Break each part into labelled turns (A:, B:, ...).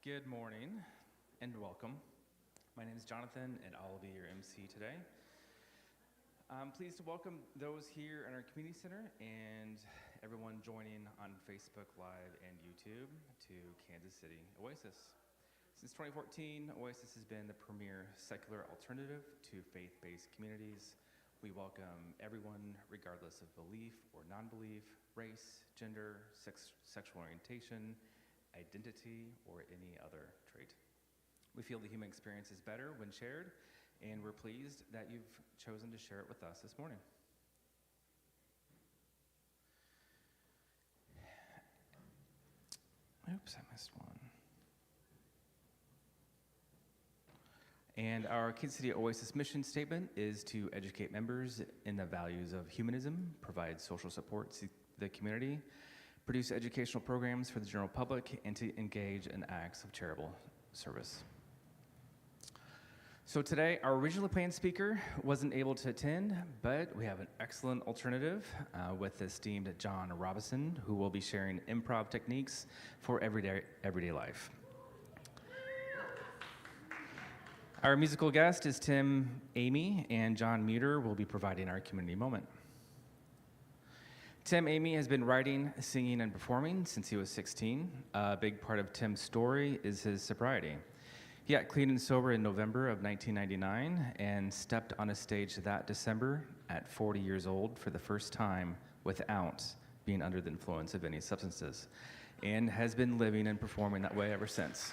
A: Good morning and welcome. My name is Jonathan and I will be your MC today. I'm pleased to welcome those here in our community center and everyone joining on Facebook Live and YouTube to Kansas City Oasis. Since 2014, Oasis has been the premier secular alternative to faith-based communities. We welcome everyone regardless of belief or non-belief, race, gender, sexual orientation, identity, or any other trait. We feel the human experience is better when shared, and we're pleased that you've chosen to share it with us this morning. Oops, I missed one. And our Kansas City Oasis mission statement is to educate members in the values of humanism, provide social support to the community, produce educational programs for the general public, and to engage in acts of charitable service. So today, our originally planned speaker wasn't able to attend, but we have an excellent alternative with the esteemed John Robison, who will be sharing improv techniques for everyday life. Our musical guest is Amey, and John Mueter will be providing our community moment. Amey has been writing, singing, and performing since he was 16. A big part of Tim's story is his sobriety. He got clean and sober in November of 1999 and stepped on a stage that December at 40 years old for the first time without being under the influence of any substances, and has been living and performing that way ever since.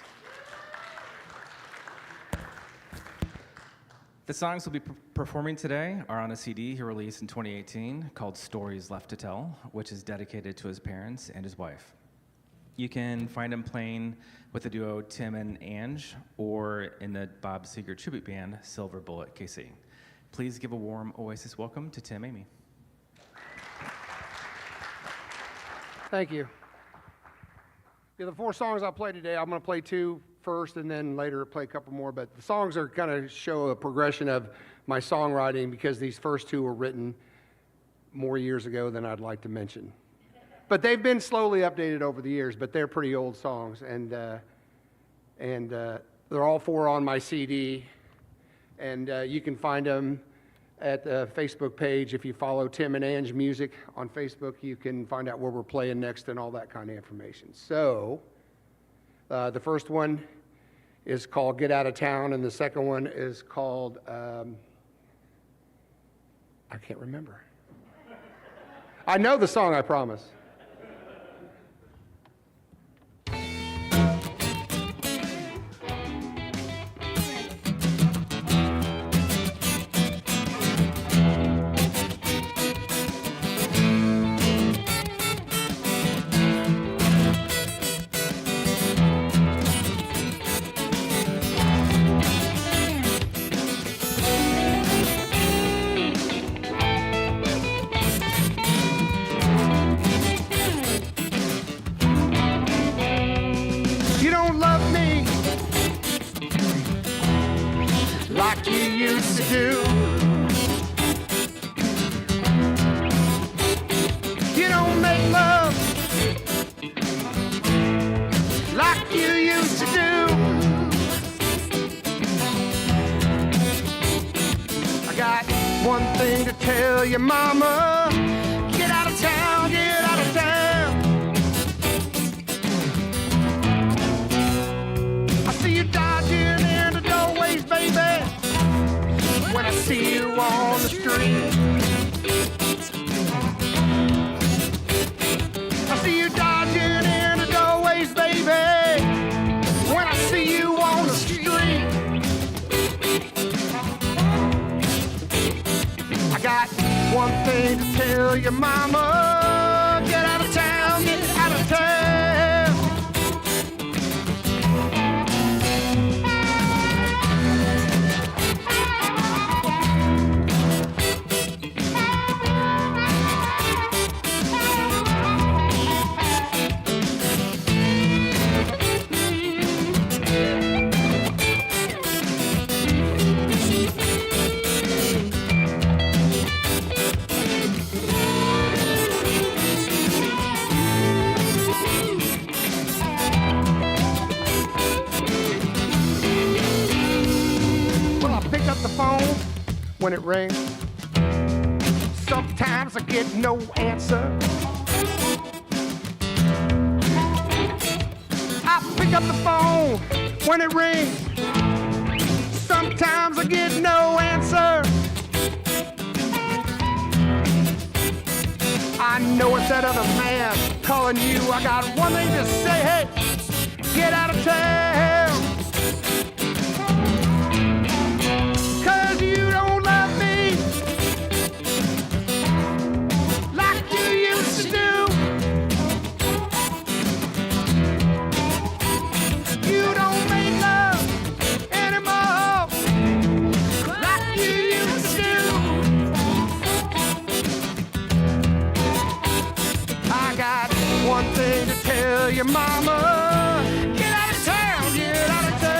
A: The songs we'll be performing today are on a CD he released in 2018 called Stories Left to Tell, which is dedicated to his parents and his wife. You can find him playing with the duo Tim and Ange, or in the Bob Seger tribute band, Silver Bullet KC. Please give a warm Oasis welcome to Amey.
B: Thank you. Yeah, the four songs I'll play today, I'm going to play two first and then later play a couple more, but the songs are kind of show a progression of my songwriting because these first two were written more years ago than I'd like to mention. But they've been slowly updated over the years, but they're pretty old songs, and they're all four on my CD, and you can find them at the Facebook page. If you follow Tim and Ange Music on Facebook, you can find out where we're playing next and all that kind of information. So the first one is called Get Out of Town, and the second one is called, I can't remember. I know the song, I promise. Like you used to do. You don't make love like you used to do. I got one thing to tell you, mama. Get out of town, get out of town. I see you dodging in the doorways, baby, when I see you on the street. I see you dodging in the doorways, baby, when I see you on the street. I got one thing to tell you, mama. Get out of town, get out of town. phone when it rings. Sometimes I get no answer. I pick up the phone when it rings. Sometimes I get no answer. I know it's that other man calling you. I got one thing to say, hey, get out of town. 'Cause you don't love me like you used to do. You don't make love anymore like you used to. I got one thing to tell you, mama. Get out of town, get out of town.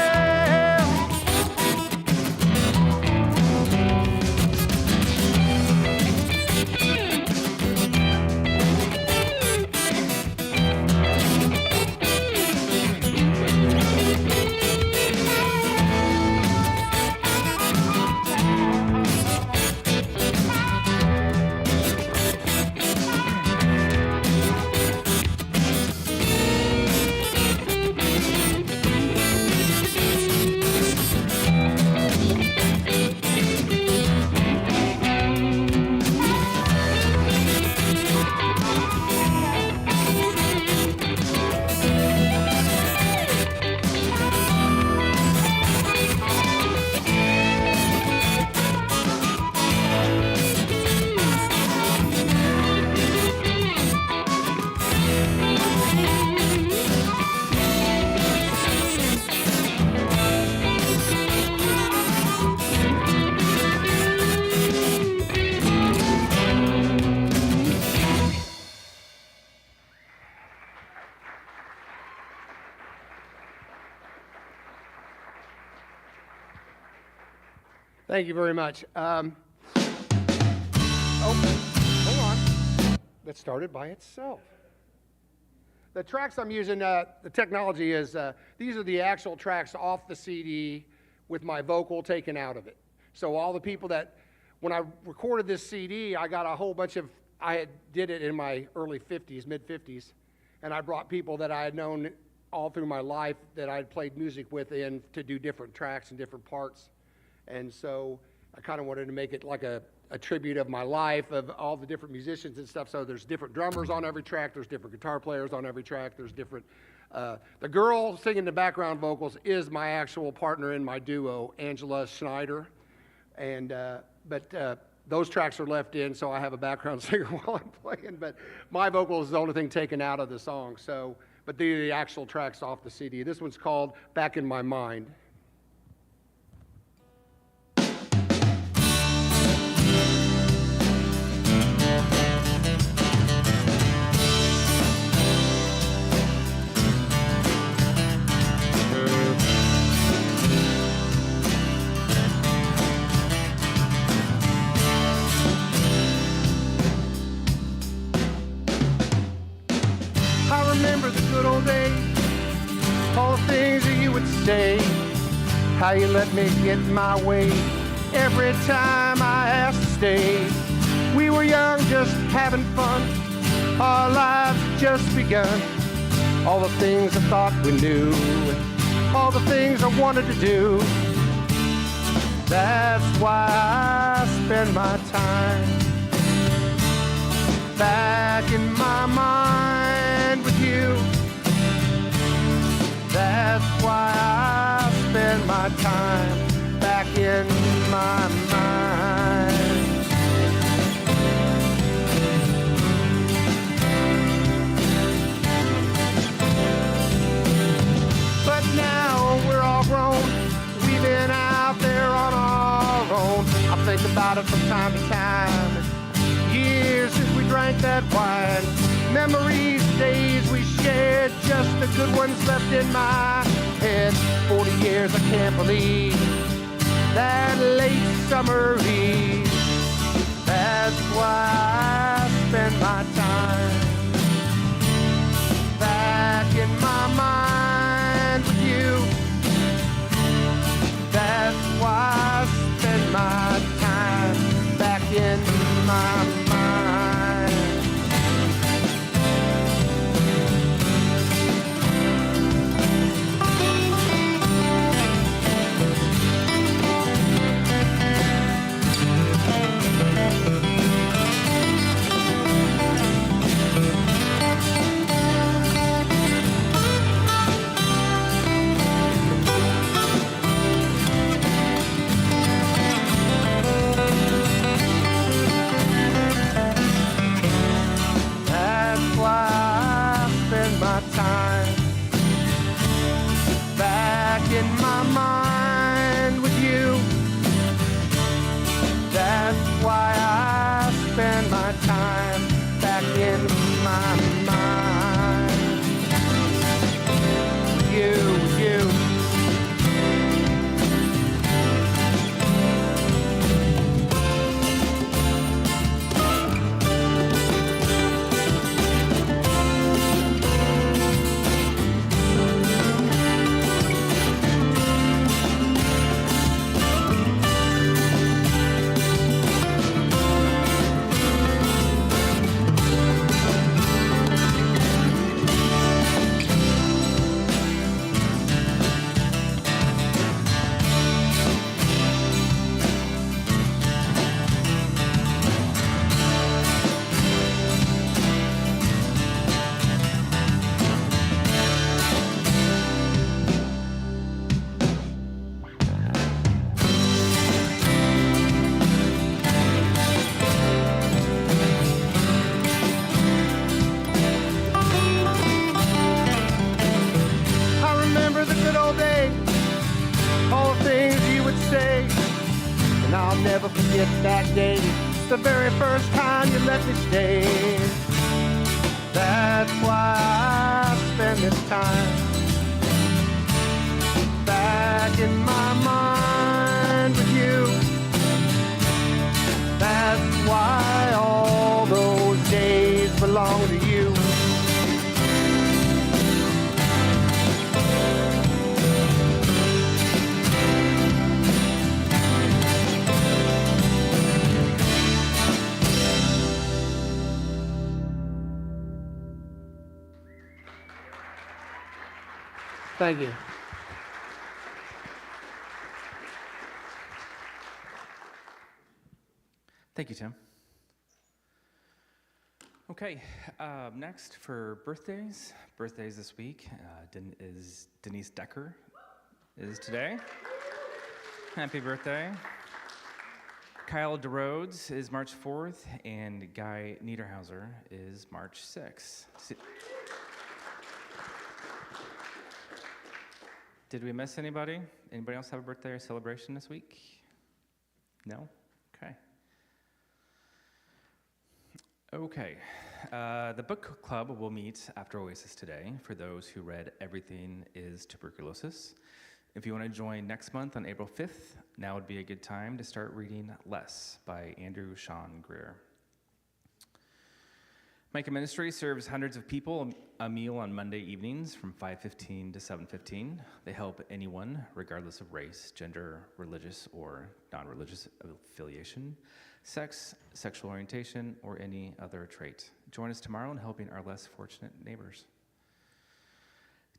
B: Thank you very much. Oh, hold on. That started by itself. The tracks I'm using, the technology is, these are the actual tracks off the CD with my vocal taken out of it. So all the people that, when I recorded this CD, I got a whole bunch of, did it in my early 50s, mid 50s, and I brought people that I had known all through my life that I had played music with in to do different tracks and different parts. And so I kind of wanted to make it like a tribute of my life, of all the different musicians and stuff. So there's different drummers on every track, there's different guitar players on every track, there's different, the girl singing the background vocals is my actual partner in my duo, Angela Schneider. And, those tracks are left in, so I have a background singer while I'm playing, but my vocal is the only thing taken out of the song. So, but the actual tracks off the CD. This one's called Back in My Mind. All the things that you would say, how you let me get my way every time I asked to stay. We were young, just having fun, our lives had just begun. All the things I thought we knew, all the things I wanted to do. That's why I spend my time back in my mind with you. That's why I spend my time back in my mind. But now we're all grown, we've been out there on our own. I think about it from time to time. Years since we drank that wine. Memories, days we shared, just the good ones left in my head. 40 years, I can't believe that late summer eve. That's why I spend my time back in my mind with you. That's why I spend my I'll never forget that day, the very first time you let me stay. That's why I spend this time back in my mind with you. That's why all those days belong to you. Thank you.
A: Thank you, Tim. Okay, next for birthdays. Birthdays this week is Denise Decker is today. Happy birthday. Kyle DeRhodes is March 4th, and Guy Niederhauser is March 6th. Did we miss anybody? Anybody else have a birthday or celebration this week? No? Okay. Okay. The book club will meet after Oasis today for those who read Everything is Tuberculosis. If you want to join next month on April 5th, now would be a good time to start reading Less by Andrew Sean Greer. Micah Ministry serves hundreds of people a meal on Monday evenings from 5:15 to 7:15. They help anyone, regardless of race, gender, religious, or non-religious affiliation, sex, sexual orientation, or any other trait. Join us tomorrow in helping our less fortunate neighbors.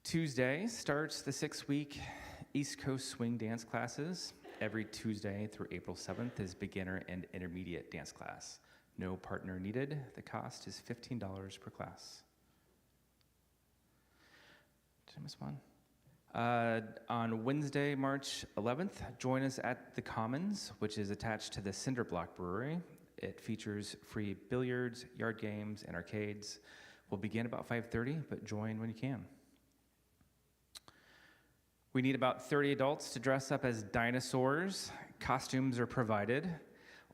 A: Tuesday starts the 6-week East Coast Swing Dance classes. Every Tuesday through April 7th is beginner and intermediate dance class. No partner needed. The cost is $15 per class. Did I miss one? On Wednesday, March 11th, join us at the Commons, which is attached to the Cinder Block Brewery. It features free billiards, yard games, and arcades. We'll begin about 5:30, but join when you can. We need about 30 adults to dress up as dinosaurs. Costumes are provided,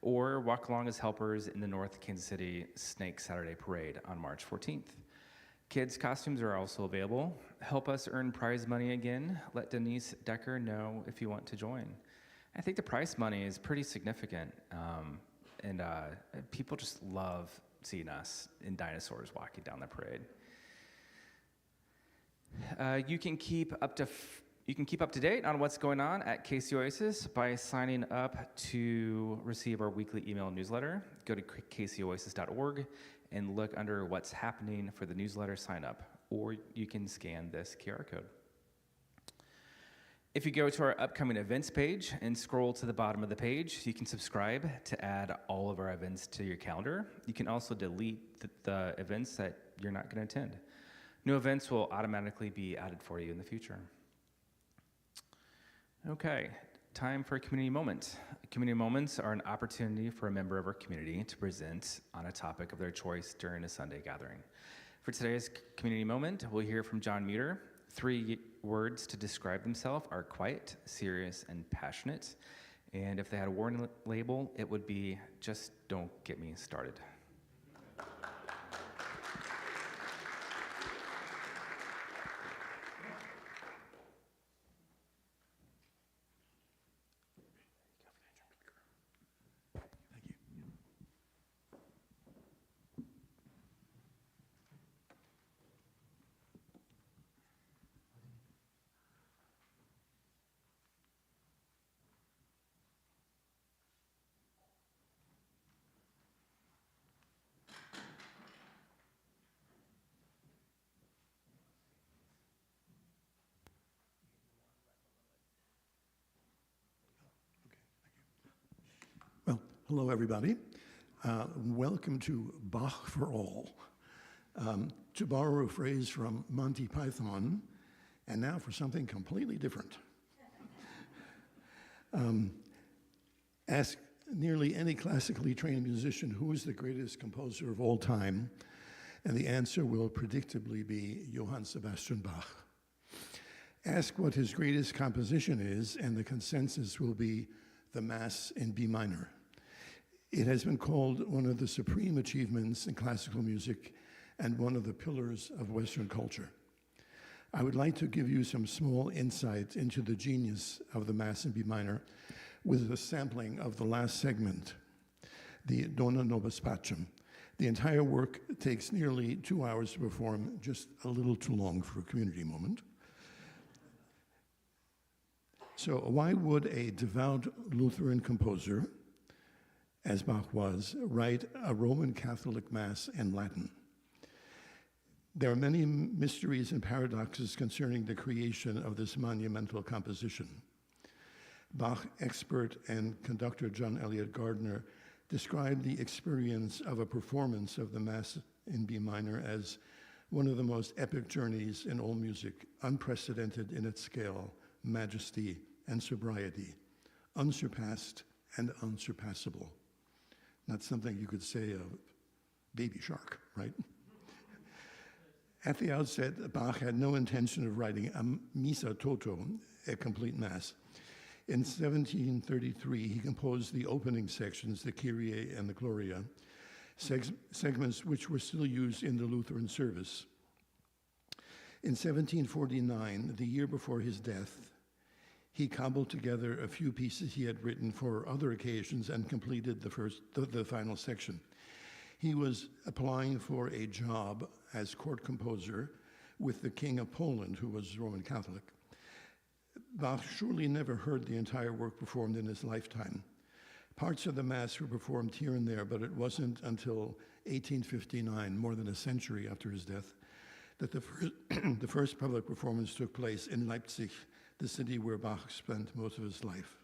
A: or walk along as helpers in the North Kansas City Snake Saturday Parade on March 14th. Kids' costumes are also available. Help us earn prize money again. Let Denise Decker know if you want to join. I think the prize money is pretty significant, and people just love seeing us in dinosaurs walking down the parade. You can keep up to date on what's going on at KC Oasis by signing up to receive our weekly email newsletter. Go to kcoasis.org and look under what's happening for the newsletter sign up, or you can scan this QR code. If you go to our upcoming events page and scroll to the bottom of the page, you can subscribe to add all of our events to your calendar. You can also delete the events that you're not going to attend. New events will automatically be added for you in the future. Okay, time for a community moment. Community moments are an opportunity for a member of our community to present on a topic of their choice during a Sunday gathering. For today's community moment, we'll hear from John Mueter. 3 words to describe himself are quiet, serious, and passionate. And if they had a warning label, it would be, just don't get me started.
C: Well, hello, everybody. Welcome to Bach for All. To borrow a phrase from Monty Python, and now for something completely different. Ask nearly any classically trained musician who is the greatest composer of all time, and the answer will predictably be Johann Sebastian Bach. Ask what his greatest composition is, and the consensus will be the Mass in B minor. It has been called one of the supreme achievements in classical music and one of the pillars of Western culture. I would like to give you some small insight into the genius of the Mass in B minor with a sampling of the last segment, the Dona Nobis Pacem. The entire work takes nearly 2 hours to perform, just a little too long for a community moment. So why would a devout Lutheran composer, as Bach was, write a Roman Catholic Mass in Latin? There are many mysteries and paradoxes concerning the creation of this monumental composition. Bach expert and conductor John Eliot Gardner described the experience of a performance of the Mass in B minor as one of the most epic journeys in all music, unprecedented in its scale, majesty, and sobriety, unsurpassed and unsurpassable. Not something you could say of Baby Shark, right? At the outset, Bach had no intention of writing a Missa Toto, a complete Mass. In 1733, he composed the opening sections, the Kyrie and the Gloria, segments which were still used in the Lutheran service. In 1749, the year before his death, he cobbled together a few pieces he had written for other occasions and completed the final section. He was applying for a job as court composer with the King of Poland, who was Roman Catholic. Bach surely never heard the entire work performed in his lifetime. Parts of the Mass were performed here and there, but it wasn't until 1859, more than a century after his death, that the first public performance took place in Leipzig, the city where Bach spent most of his life.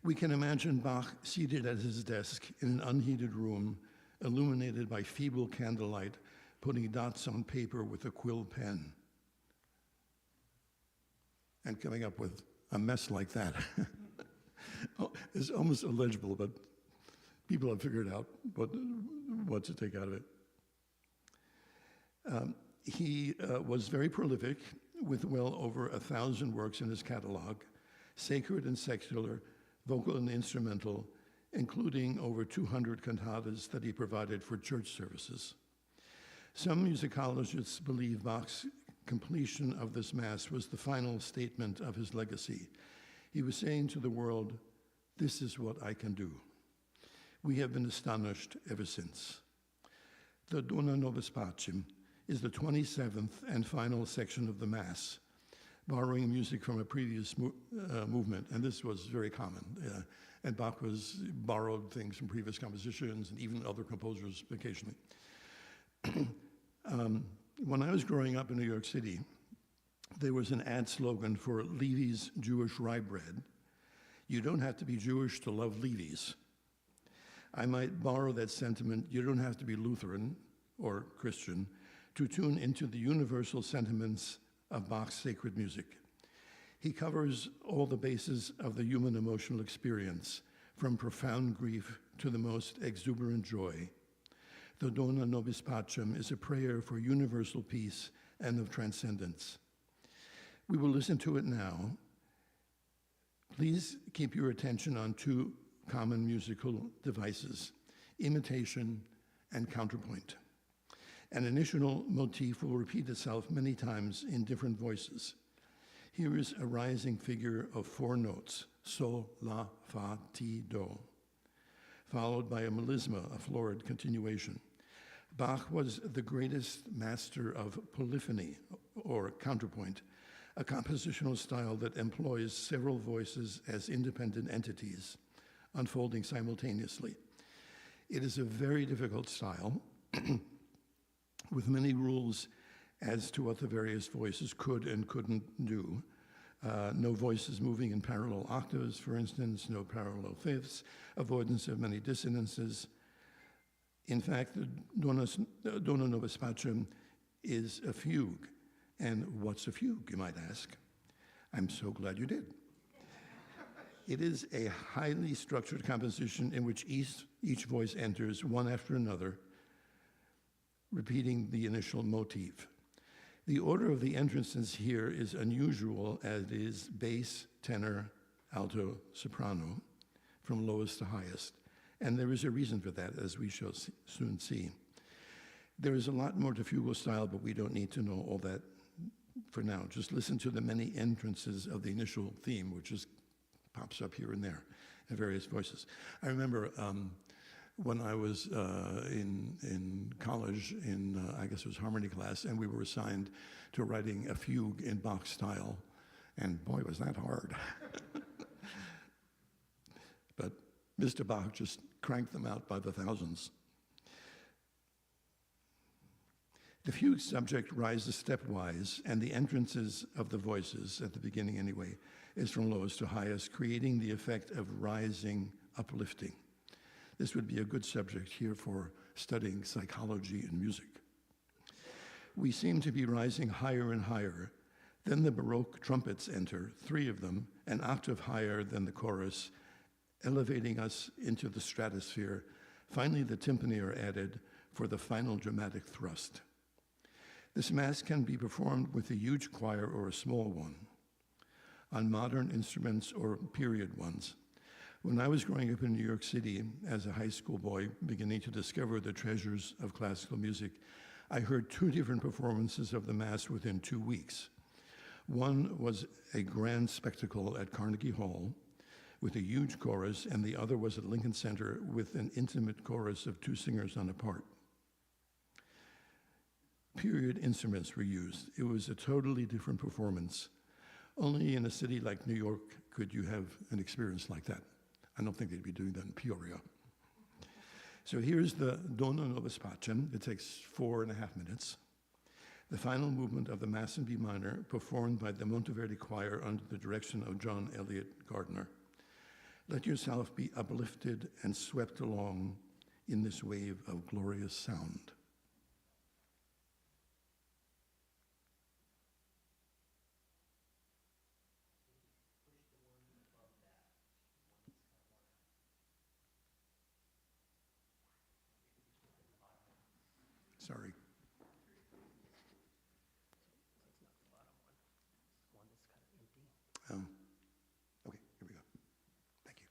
C: We can imagine Bach seated at his desk in an unheated room, illuminated by feeble candlelight, putting dots on paper with a quill pen, and coming up with a mess like that. It's almost illegible, but people have figured out what to take out of it. He was very prolific, with well over 1,000 works in his catalog, sacred and secular, vocal and instrumental, including over 200 cantatas that he provided for church services. Some musicologists believe Bach's completion of this Mass was the final statement of his legacy. He was saying to the world, "This is what I can do." We have been astonished ever since. The Dona Nobis Pacem is the 27th and final section of the Mass, borrowing music from a previous movement, and this was very common. And Bach borrowed things from previous compositions and even other composers occasionally. When I was growing up in New York City, there was an ad slogan for Levy's Jewish rye bread. You don't have to be Jewish to love Levy's. I might borrow that sentiment. You don't have to be Lutheran or Christian to tune into the universal sentiments of Bach's sacred music. He covers all the bases of the human emotional experience, from profound grief to the most exuberant joy. The Dona Nobis Pacem is a prayer for universal peace and of transcendence. We will listen to it now. Please keep your attention on two common musical devices, imitation and counterpoint. An initial motif will repeat itself many times in different voices. Here is a rising figure of 4 notes, sol, la, fa, ti, do, followed by a melisma, a florid continuation. Bach was the greatest master of polyphony, or counterpoint, a compositional style that employs several voices as independent entities, unfolding simultaneously. It is a very difficult style, with many rules as to what the various voices could and couldn't do. No voices moving in parallel octaves, for instance, no parallel fifths, avoidance of many dissonances. In fact, the Dona Nobis Pacem is a fugue. And what's a fugue, you might ask? I'm so glad you did. It is a highly structured composition in which each voice enters one after another, repeating the initial motif. The order of the entrances here is unusual, as it is bass, tenor, alto, soprano, from lowest to highest. And there is a reason for that, as we shall soon see. There is a lot more to fugal style, but we don't need to know all that for now. Just listen to the many entrances of the initial theme, which just pops up here and there in various voices. I remember when I was in college, I guess it was harmony class, and we were assigned to writing a fugue in Bach style, and boy, was that hard. But Mr. Bach just cranked them out by the thousands. The fugue subject rises stepwise, and the entrances of the voices, at the beginning anyway, is from lowest to highest, creating the effect of rising, uplifting. This would be a good subject here for studying psychology and music. We seem to be rising higher and higher. Then the Baroque trumpets enter, 3 of them, an octave higher than the chorus, elevating us into the stratosphere. Finally, the timpani are added for the final dramatic thrust. This mass can be performed with a huge choir or a small one, on modern instruments or period ones. When I was growing up in New York City as a high school boy, beginning to discover the treasures of classical music, I heard 2 different performances of the Mass within 2 weeks. One was a grand spectacle at Carnegie Hall with a huge chorus, and the other was at Lincoln Center with an intimate chorus of 2 singers on a part. Period instruments were used. It was a totally different performance. Only in a city like New York could you have an experience like that. I don't think they'd be doing that in Peoria. So here's the Dona Nobis Pacem. It takes 4.5 minutes. The final movement of the Mass in B minor, performed by the Monteverdi Choir under the direction of John Eliot Gardner. Let yourself be uplifted and swept along in this wave of glorious sound. Sorry. Okay, here we go. Thank you.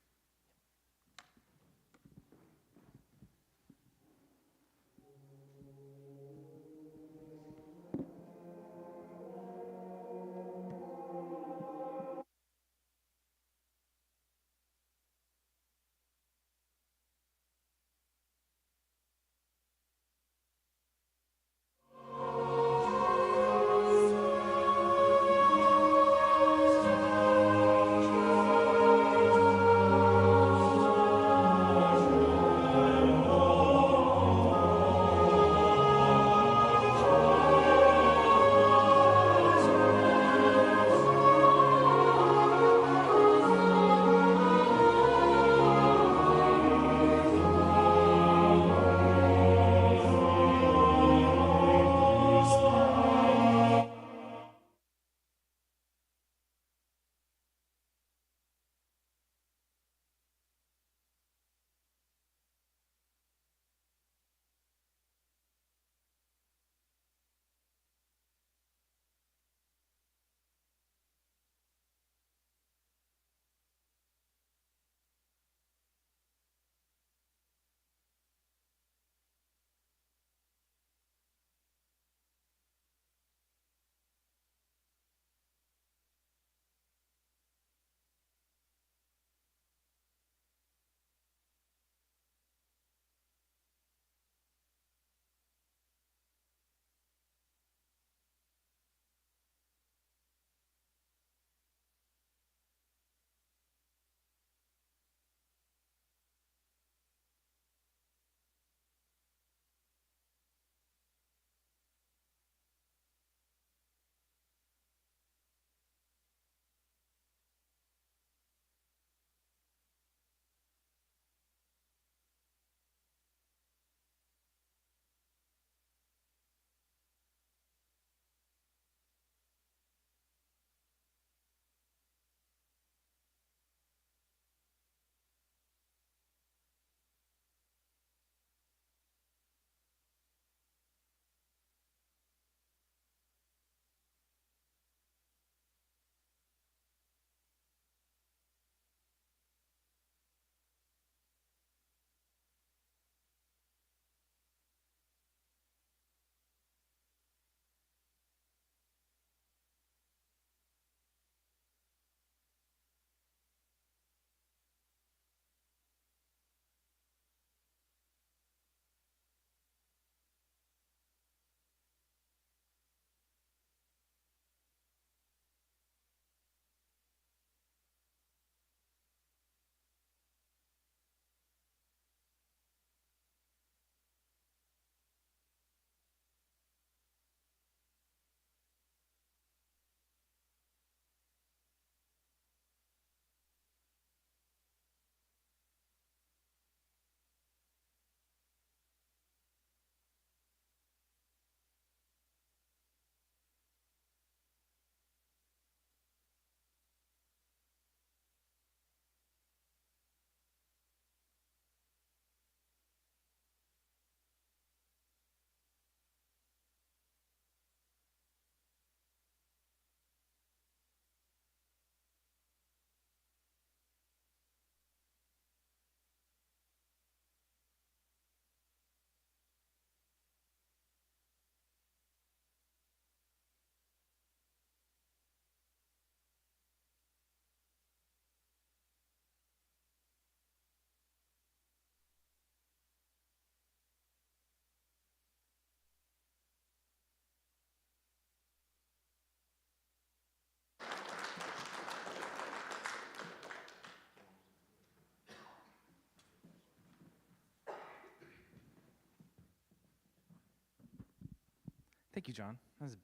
A: Thank you, John. That was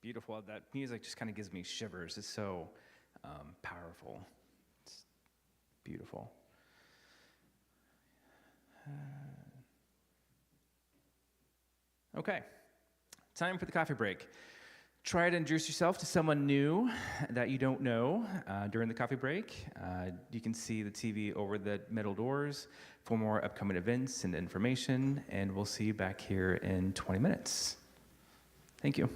A: beautiful. That music just kind of gives me shivers. It's so powerful. It's beautiful. Okay, time for the coffee break. Try to introduce yourself to someone new that you don't know during the coffee break. You can see the TV over the middle doors for more upcoming events and information, and we'll see you back here in 20 minutes. Thank you.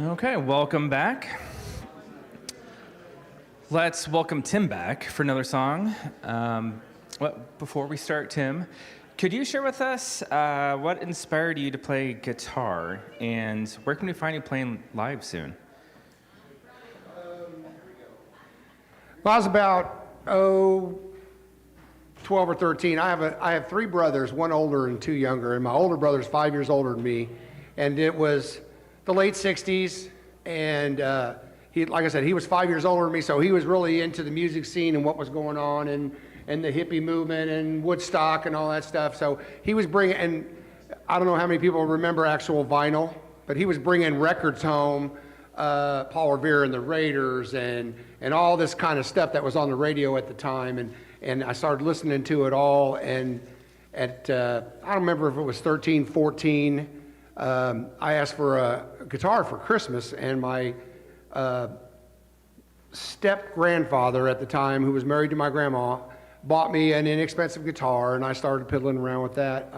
A: Okay, welcome back. Let's welcome Tim back for another song. Before we start, Tim, could you share with us what inspired you to play guitar, and where can we find you playing live soon?
B: Well, I was about 12 or 13. I have three brothers, one older and two younger, and my older brother's 5 years older than me, and it was the late 60s, and he, like I said, he was 5 years older than me, so he was really into the music scene and what was going on, and the hippie movement and Woodstock and all that stuff. So he was bringing, and I don't know how many people remember actual vinyl, but he was bringing records home, Paul Revere and the Raiders and all this kind of stuff that was on the radio at the time, and I started listening to it all, and at, I don't remember if it was 13, 14, I asked for a guitar for Christmas, and my step-grandfather at the time, who was married to my grandma, bought me an inexpensive guitar, and I started piddling around with that.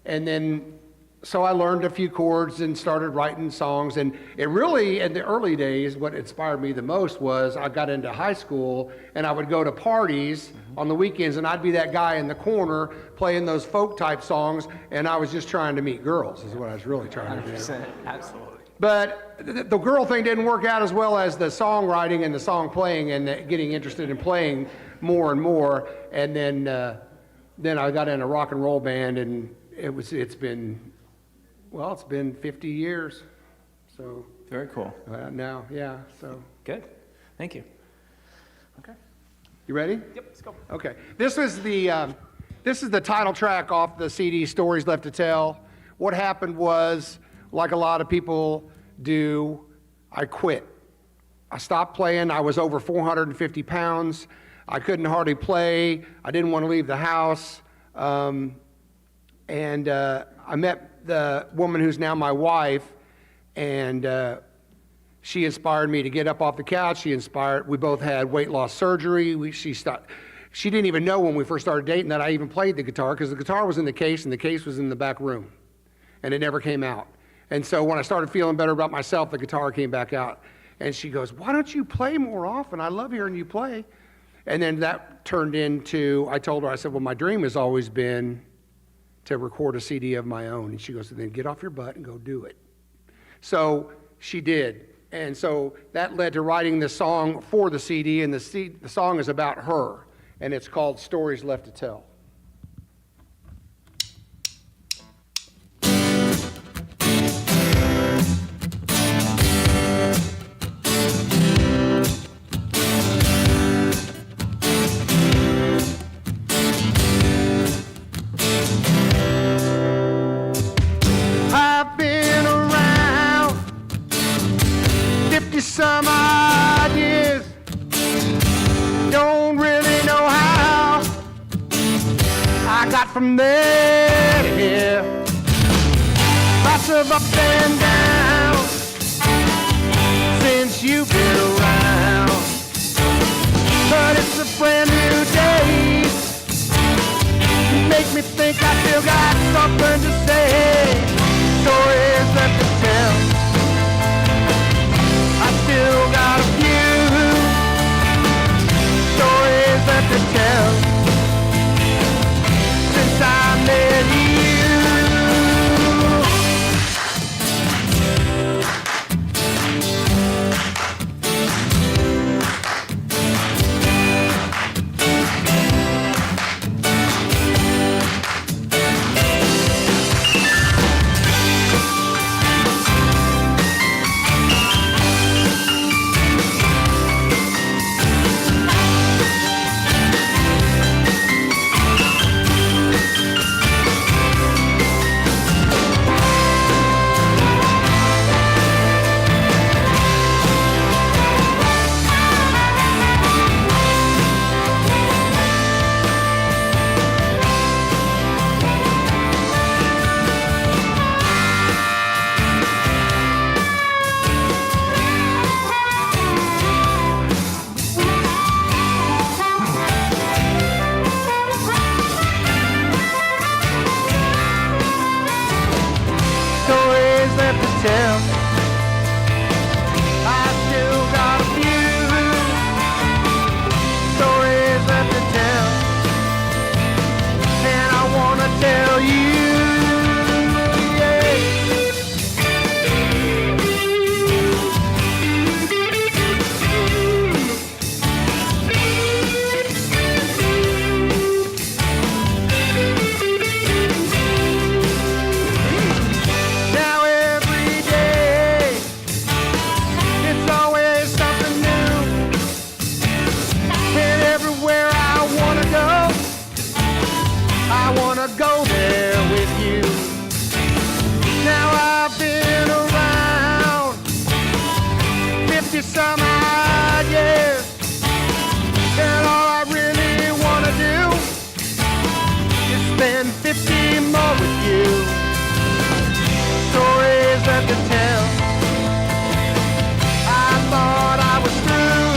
B: And then, so I learned a few chords and started writing songs, and it really, in the early days, what inspired me the most was I got into high school, and I would go to parties on the weekends, and I'd be that guy in the corner playing those folk-type songs, and I was just trying to meet girls, is what I was really trying to do.
A: 100%, absolutely.
B: But the girl thing didn't work out as well as the songwriting and the song playing and getting interested in playing more and more. And then I got in a rock and roll band, and it's been 50 years. So
A: Very cool.
B: now, yeah. So
A: Good. Thank you. Okay.
B: you ready?
A: Yep, let's go.
B: Okay. This is the title track off the CD, Stories Left to Tell. What happened was, like a lot of people do, I quit. I stopped playing. I was over 450 pounds. I couldn't hardly play. I didn't want to leave the house. And I met the woman who's now my wife, and she inspired me to get up off the couch. We both had weight loss surgery. She didn't even know when we first started dating that I even played the guitar, because the guitar was in the case and the case was in the back room, and it never came out. And so when I started feeling better about myself, the guitar came back out. And she goes, "Why don't you play more often? I love hearing you play." And then that turned into, I told her, I said, "Well, my dream has always been to record a CD of my own." And she goes, "Then get off your butt and go do it." So she did. And so that led to writing the song for the CD, and the song is about her, and it's called Stories Left to Tell. Some ideas, don't really know how I got from there to here. Lots of up and down since you've been around, but it's a brand new day. You make me think I still got something to say. Stories left to tell. Still got a few stories left to tell since I met you. I wanna go there with you. Now I've been around 50 some odd years, and all I really wanna do is spend 50 more with you. Stories left to tell. I thought I was through.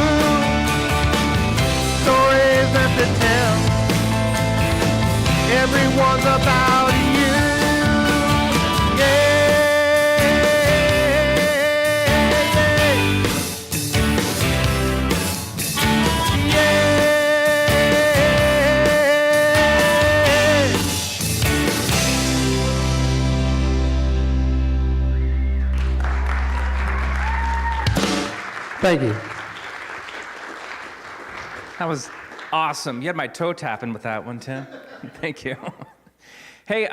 B: Stories left to tell. Everyone's about you. Thank you.
A: That was awesome. You had my toe tapping with that one, Tim. Thank you. Hey,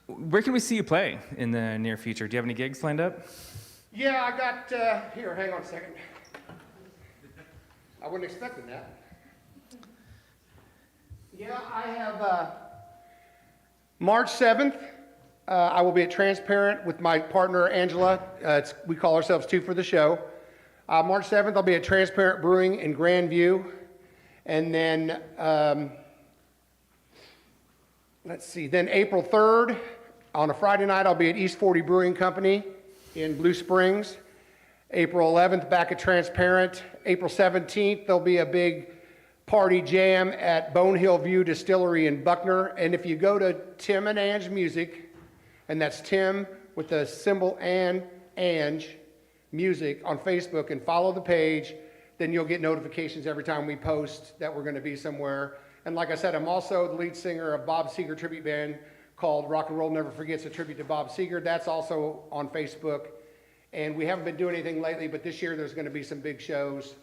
A: where can we see you play in the near future? Do you have any gigs lined up?
B: Yeah, I got, here, hang on a second. I wasn't expecting that. Yeah, I have, March 7th, I will be at Transparent with my partner, Angela. We call ourselves Two for the Show. March 7th, I'll be at Transparent Brewing in Grandview. And then, let's see, then April 3rd, on a Friday night, I'll be at East 40 Brewing Company in Blue Springs. April 11th, back at Transparent. April 17th, there'll be a big party jam at Bone Hill View Distillery in Buckner. And if you go to Tim and Ange Music, and that's Tim with the symbol and Ange Music on Facebook, and follow the page, then you'll get notifications every time we post that we're going to be somewhere. And like I said, I'm also the lead singer of Bob Seger tribute band called Rock and Roll Never Forgets, a tribute to Bob Seger. That's also on Facebook. And we haven't been doing anything lately, but this year there's going to be some big shows.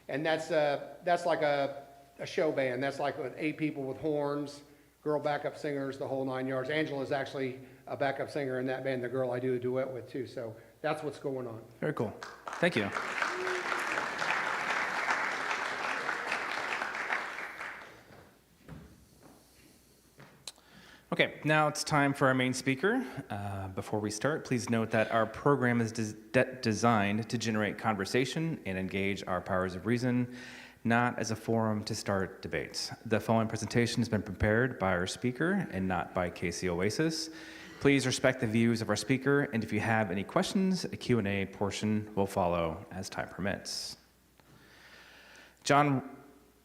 B: And that's like a show band. That's like with 8 people with horns, girl backup singers, the whole 9 yards. Angela's actually a backup singer in that band, the girl I do a duet with too. So that's what's going on.
A: Very cool. Thank you. Okay, now it's time for our main speaker. Before we start, please note that our program is designed to generate conversation and engage our powers of reason, not as a forum to start debates. The following presentation has been prepared by our speaker and not by KC Oasis. Please respect the views of our speaker, and if you have any questions, a Q&A portion will follow as time permits. John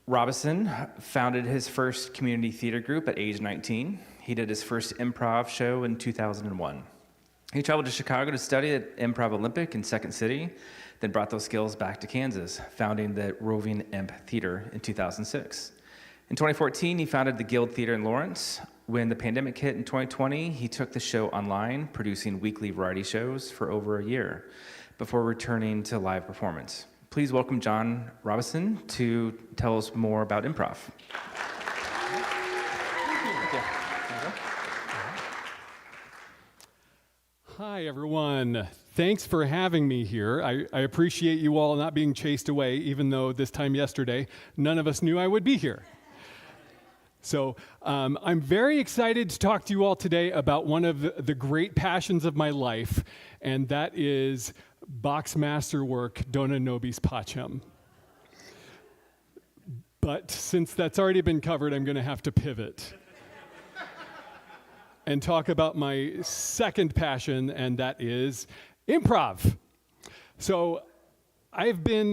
A: Robison founded his first community theater group at age 19. He did his first improv show in 2001. He traveled to Chicago to study at Improv Olympic in Second City, then brought those skills back to Kansas, founding the Roving Imp Theater in 2006. In 2014, he founded the Guild Theater in Lawrence. When the pandemic hit in 2020, he took the show online, producing weekly variety shows for over a year before returning to live performance. Please welcome John Robison to tell us more about improv.
D: Hi, everyone. Thanks for having me here. I appreciate you all not being chased away, even though this time yesterday, none of us knew I would be here. So I'm very excited to talk to you all today about one of the great passions of my life, and that is Bach's masterwork, Dona Nobis Pacem. But since that's already been covered, I'm going to have to pivot and talk about my second passion, and that is improv. So I've been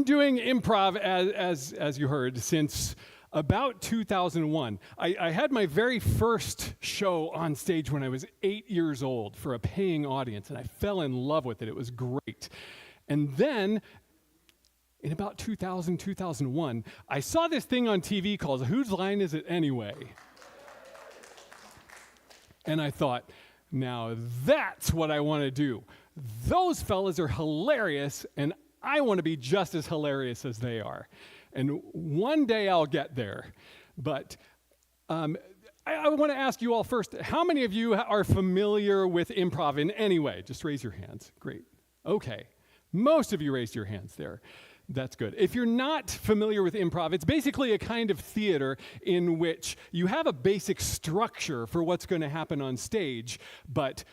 D: doing improv, as you heard, since about 2001. I had my very first show on stage when I was 8 years old for a paying audience, and I fell in love with it. It was great. And then, in about 2000, 2001, I saw this thing on TV called Whose Line Is It Anyway? And I thought, now that's what I want to do. Those fellas are hilarious, and I want to be just as hilarious as they are. And one day I'll get there. But I want to ask you all first, how many of you are familiar with improv in any way? Just raise your hands. Great. Okay. Most of you raised your hands there. That's good. If you're not familiar with improv, it's basically a kind of theater in which you have a basic structure for what's going to happen on stage, but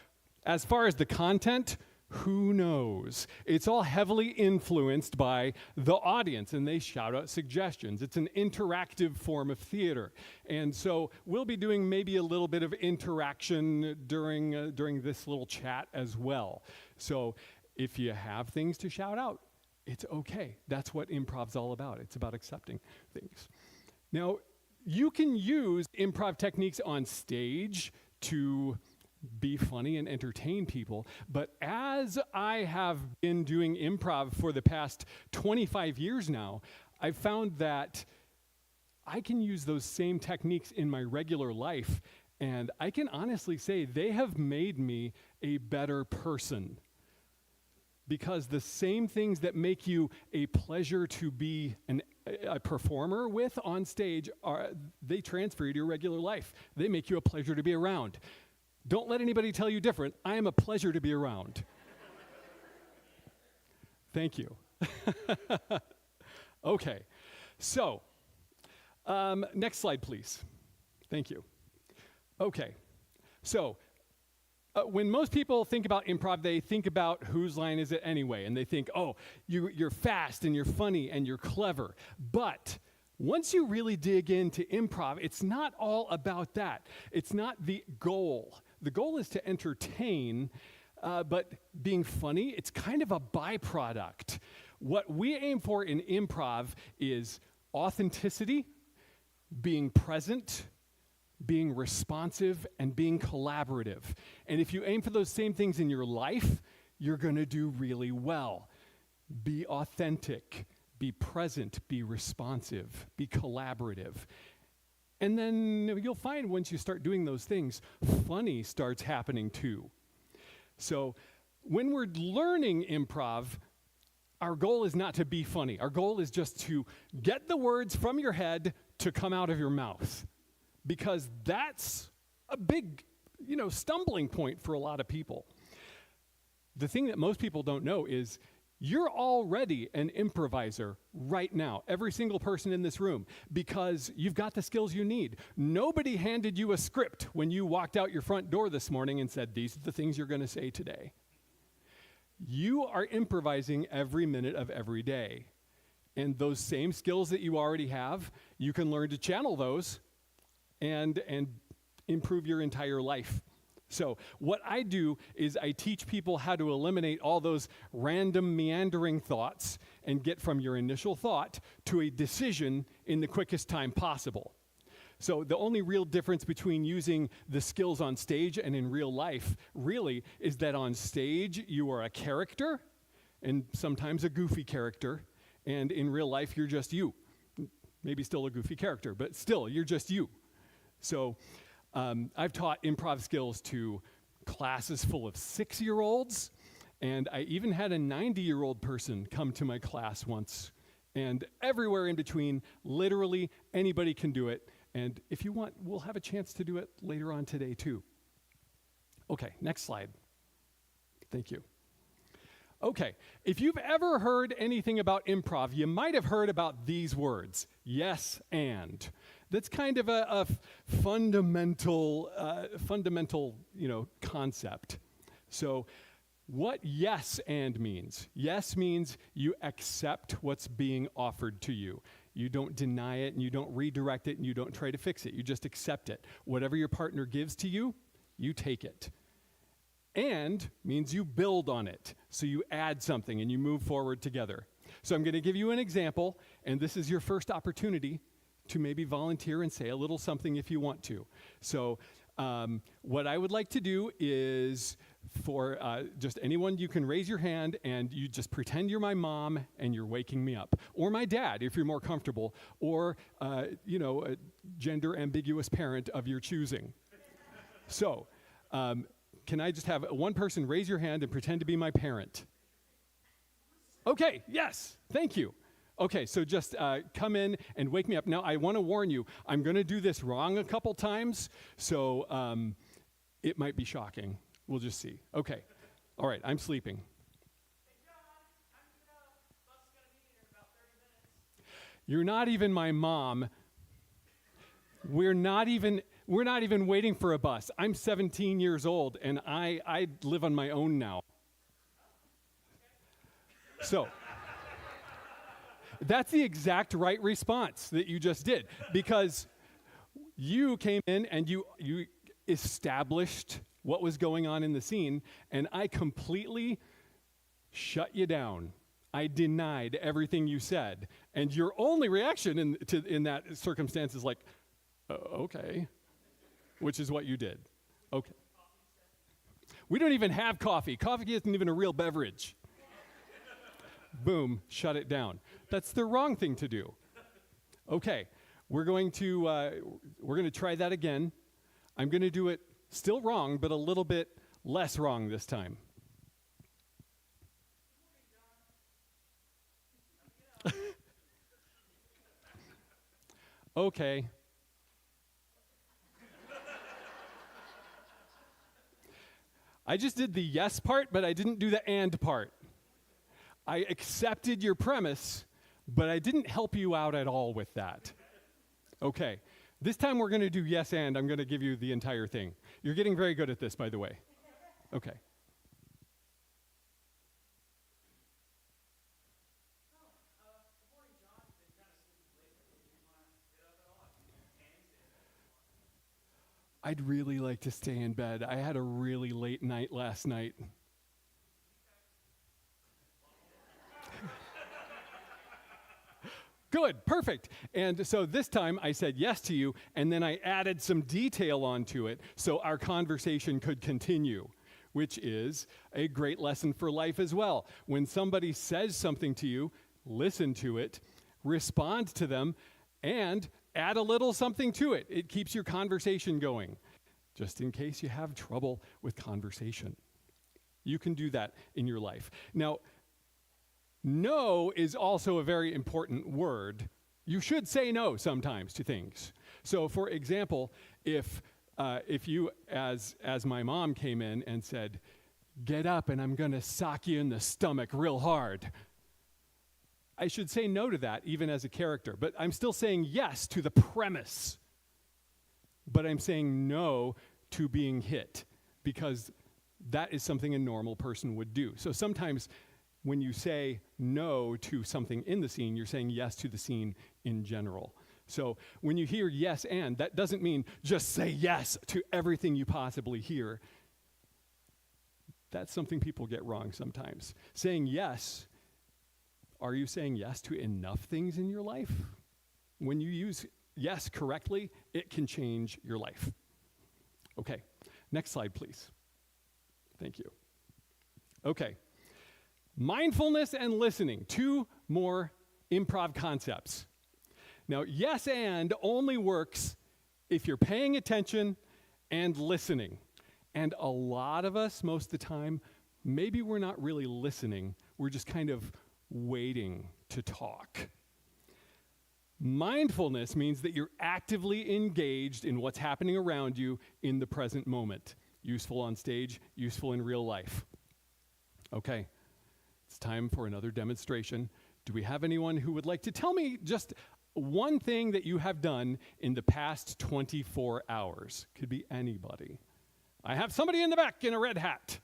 D: as far as the content, who knows? It's all heavily influenced by the audience, and they shout out suggestions. It's an interactive form of theater. And so we'll be doing maybe a little bit of interaction during this little chat as well. So if you have things to shout out, it's okay. That's what improv's all about. It's about accepting things. Now, you can use improv techniques on stage to be funny and entertain people, but as I have been doing improv for the past 25 years now, I've found that I can use those same techniques in my regular life, and I can honestly say they have made me a better person. Because the same things that make you a pleasure to be a performer with on stage, they transfer you to your regular life. They make you a pleasure to be around. Don't let anybody tell you different. I am a pleasure to be around. Thank you. Okay, so next slide, please. Thank you. Okay, so when most people think about improv, they think about whose line is it anyway, and they think, oh, you're fast and you're funny and you're clever. But once you really dig into improv, it's not all about that. It's not the goal. The goal is to entertain, but being funny, it's kind of a byproduct. What we aim for in improv is authenticity, being present, being responsive, and being collaborative. And if you aim for those same things in your life, you're going to do really well. Be authentic, be present, be responsive, be collaborative. And then you'll find once you start doing those things, funny starts happening too. So when we're learning improv, our goal is not to be funny. Our goal is just to get the words from your head to come out of your mouth. Because that's a big, stumbling point for a lot of people. The thing that most people don't know is you're already an improviser right now, every single person in this room, because you've got the skills you need. Nobody handed you a script when you walked out your front door this morning and said, these are the things you're going to say today. You are improvising every minute of every day. And those same skills that you already have, you can learn to channel those and improve your entire life. So what I do is I teach people how to eliminate all those random meandering thoughts and get from your initial thought to a decision in the quickest time possible. So the only real difference between using the skills on stage and in real life really is that on stage you are a character, and sometimes a goofy character, and in real life you're just you. Maybe still a goofy character, but still you're just you. So I've taught improv skills to classes full of 6-year-olds, and I even had a 90-year-old person come to my class once. And everywhere in between, literally anybody can do it. And if you want, we'll have a chance to do it later on today too. Okay, next slide. Thank you. Okay, if you've ever heard anything about improv, you might have heard about these words, yes and. That's kind of a fundamental, concept. So what yes and means? Yes means you accept what's being offered to you. You don't deny it, and you don't redirect it, and you don't try to fix it. You just accept it. Whatever your partner gives to you, you take it. And means you build on it. So you add something and you move forward together. So I'm going to give you an example, and this is your first opportunity to maybe volunteer and say a little something if you want to. So what I would like to do is for just anyone, you can raise your hand and you just pretend you're my mom and you're waking me up. Or my dad, if you're more comfortable. Or, a gender ambiguous parent of your choosing. So can I just have one person raise your hand and pretend to be my parent? Okay, yes, thank you. Okay, so just come in and wake me up. Now, I want to warn you, I'm going to do this wrong a couple times, so it might be shocking. We'll just see. Okay, all right, I'm sleeping.
E: Hey, John, I'm bus going to be here in about
D: You're not even my mom. We're not even waiting for a bus. I'm 17 years old, and I live on my own now. So, that's the exact right response that you just did, because you came in and you established what was going on in the scene, and I completely shut you down. I denied everything you said, and your only reaction in that circumstance is like, okay, which is what you did. Okay. We don't even have coffee. Coffee isn't even a real beverage. Boom, shut it down. That's the wrong thing to do. Okay, we're going to try that again. I'm going to do it still wrong, but a little bit less wrong this time. Okay. I just did the yes part, but I didn't do the and part. I accepted your premise, but I didn't help you out at all with that. Okay. This time we're going to do yes and. I'm going to give you the entire thing. You're getting very good at this, by the way. Okay. I'd really like to stay in bed. I had a really late night last night. Good, perfect. And so this time I said yes to you, and then I added some detail onto it so our conversation could continue, which is a great lesson for life as well. When somebody says something to you, listen to it, respond to them, and add a little something to it. It keeps your conversation going, just in case you have trouble with conversation. You can do that in your life. Now, no is also a very important word. You should say no sometimes to things. So, for example, if you, as my mom came in and said, "Get up and I'm going to sock you in the stomach real hard," I should say no to that, even as a character. But I'm still saying yes to the premise. But I'm saying no to being hit, because that is something a normal person would do. So sometimes when you say no to something in the scene, you're saying yes to the scene in general. So when you hear yes and, that doesn't mean just say yes to everything you possibly hear. That's something people get wrong sometimes. Saying yes, are you saying yes to enough things in your life? When you use yes correctly, it can change your life. Okay, next slide, please. Thank you. Okay, mindfulness and listening, 2 more improv concepts. Now, yes and only works if you're paying attention and listening. And a lot of us, most of the time, maybe we're not really listening. We're just kind of waiting to talk. Mindfulness means that you're actively engaged in what's happening around you in the present moment. Useful on stage, useful in real life. Okay, it's time for another demonstration. Do we have anyone who would like to tell me just one thing that you have done in the past 24 hours? Could be anybody. I have somebody in the back in a red hat.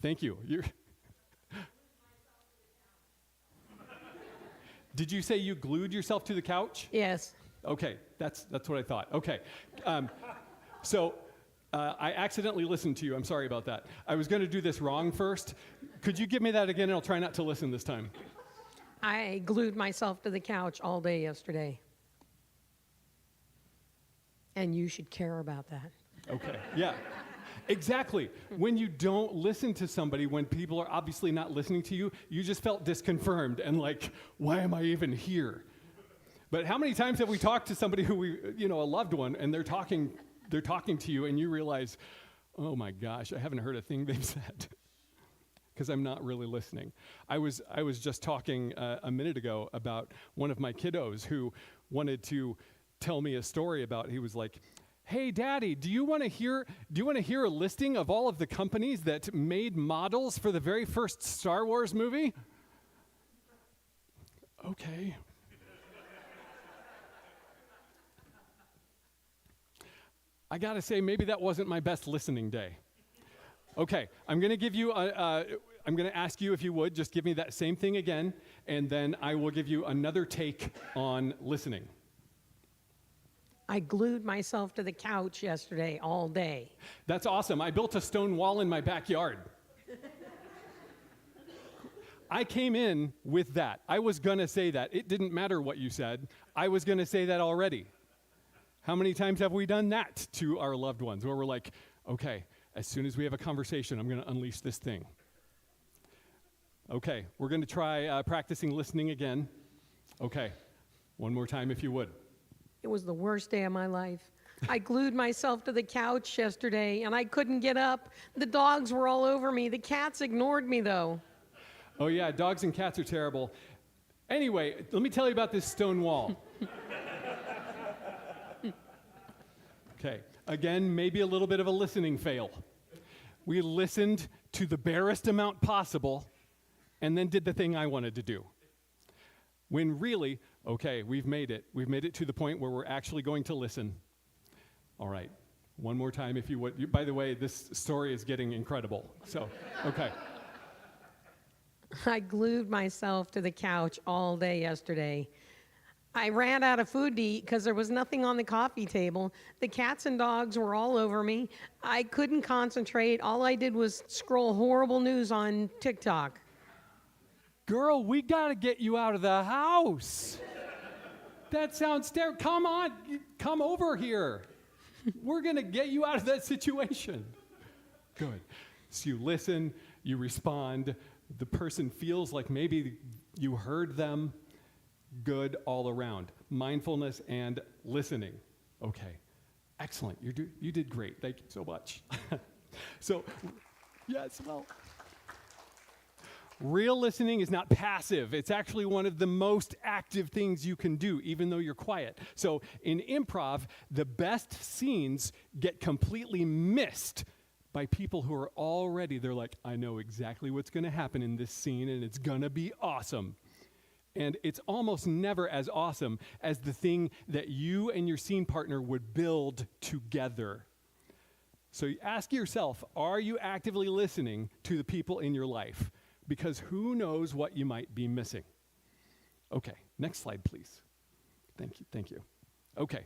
D: Thank you. Did you say you glued yourself to the couch?
E: Yes.
D: Okay, that's what I thought. Okay, so I accidentally listened to you. I'm sorry about that. I was going to do this wrong first. Could you give me that again, and I'll try not to listen this time.
E: I glued myself to the couch all day yesterday. And you should care about that.
D: Okay, yeah. Exactly. When you don't listen to somebody, when people are obviously not listening to you, you just felt disconfirmed and like, why am I even here? But how many times have we talked to somebody who a loved one, and they're talking to you, and you realize, oh my gosh, I haven't heard a thing they've said because I'm not really listening. I was just talking a minute ago about one of my kiddos who wanted to tell me a story about, he was like, "Hey, Daddy, do you want to hear a listing of all of the companies that made models for the very first Star Wars movie?" Okay. I gotta say, maybe that wasn't my best listening day. Okay, I'm gonna give you I'm gonna ask you if you would just give me that same thing again, and then I will give you another take on listening.
E: I glued myself to the couch yesterday all day.
D: That's awesome. I built a stone wall in my backyard. I came in with that. I was gonna say that. It didn't matter what you said. I was gonna say that already. How many times have we done that to our loved ones where we're like, okay, as soon as we have a conversation, I'm gonna unleash this thing. Okay, we're gonna try practicing listening again. Okay, one more time if you would.
E: It was the worst day of my life. I glued myself to the couch yesterday, and I couldn't get up. The dogs were all over me. The cats ignored me, though.
D: Oh yeah, dogs and cats are terrible. Anyway, let me tell you about this stone wall. Okay, again, maybe a little bit of a listening fail. We listened to the barest amount possible and then did the thing I wanted to do. When really, okay, we've made it. We've made it to the point where we're actually going to listen. All right, one more time if you would. By the way, this story is getting incredible. So, okay.
E: I glued myself to the couch all day yesterday. I ran out of food to eat because there was nothing on the coffee table. The cats and dogs were all over me. I couldn't concentrate. All I did was scroll horrible news on TikTok.
D: Girl, we gotta get you out of the house. That sounds terrible. Come on, come over here. We're gonna get you out of that situation. Good. So you listen, you respond. The person feels like maybe you heard them. Good all around. Mindfulness and listening. Okay, excellent. You did great. Thank you so much. So, yes, well, real listening is not passive. It's actually one of the most active things you can do, even though you're quiet. So in improv, the best scenes get completely missed by people who are already, they're like, I know exactly what's going to happen in this scene, and it's going to be awesome. And it's almost never as awesome as the thing that you and your scene partner would build together. So you ask yourself, are you actively listening to the people in your life? Because who knows what you might be missing. Okay, next slide, please. Thank you. Okay,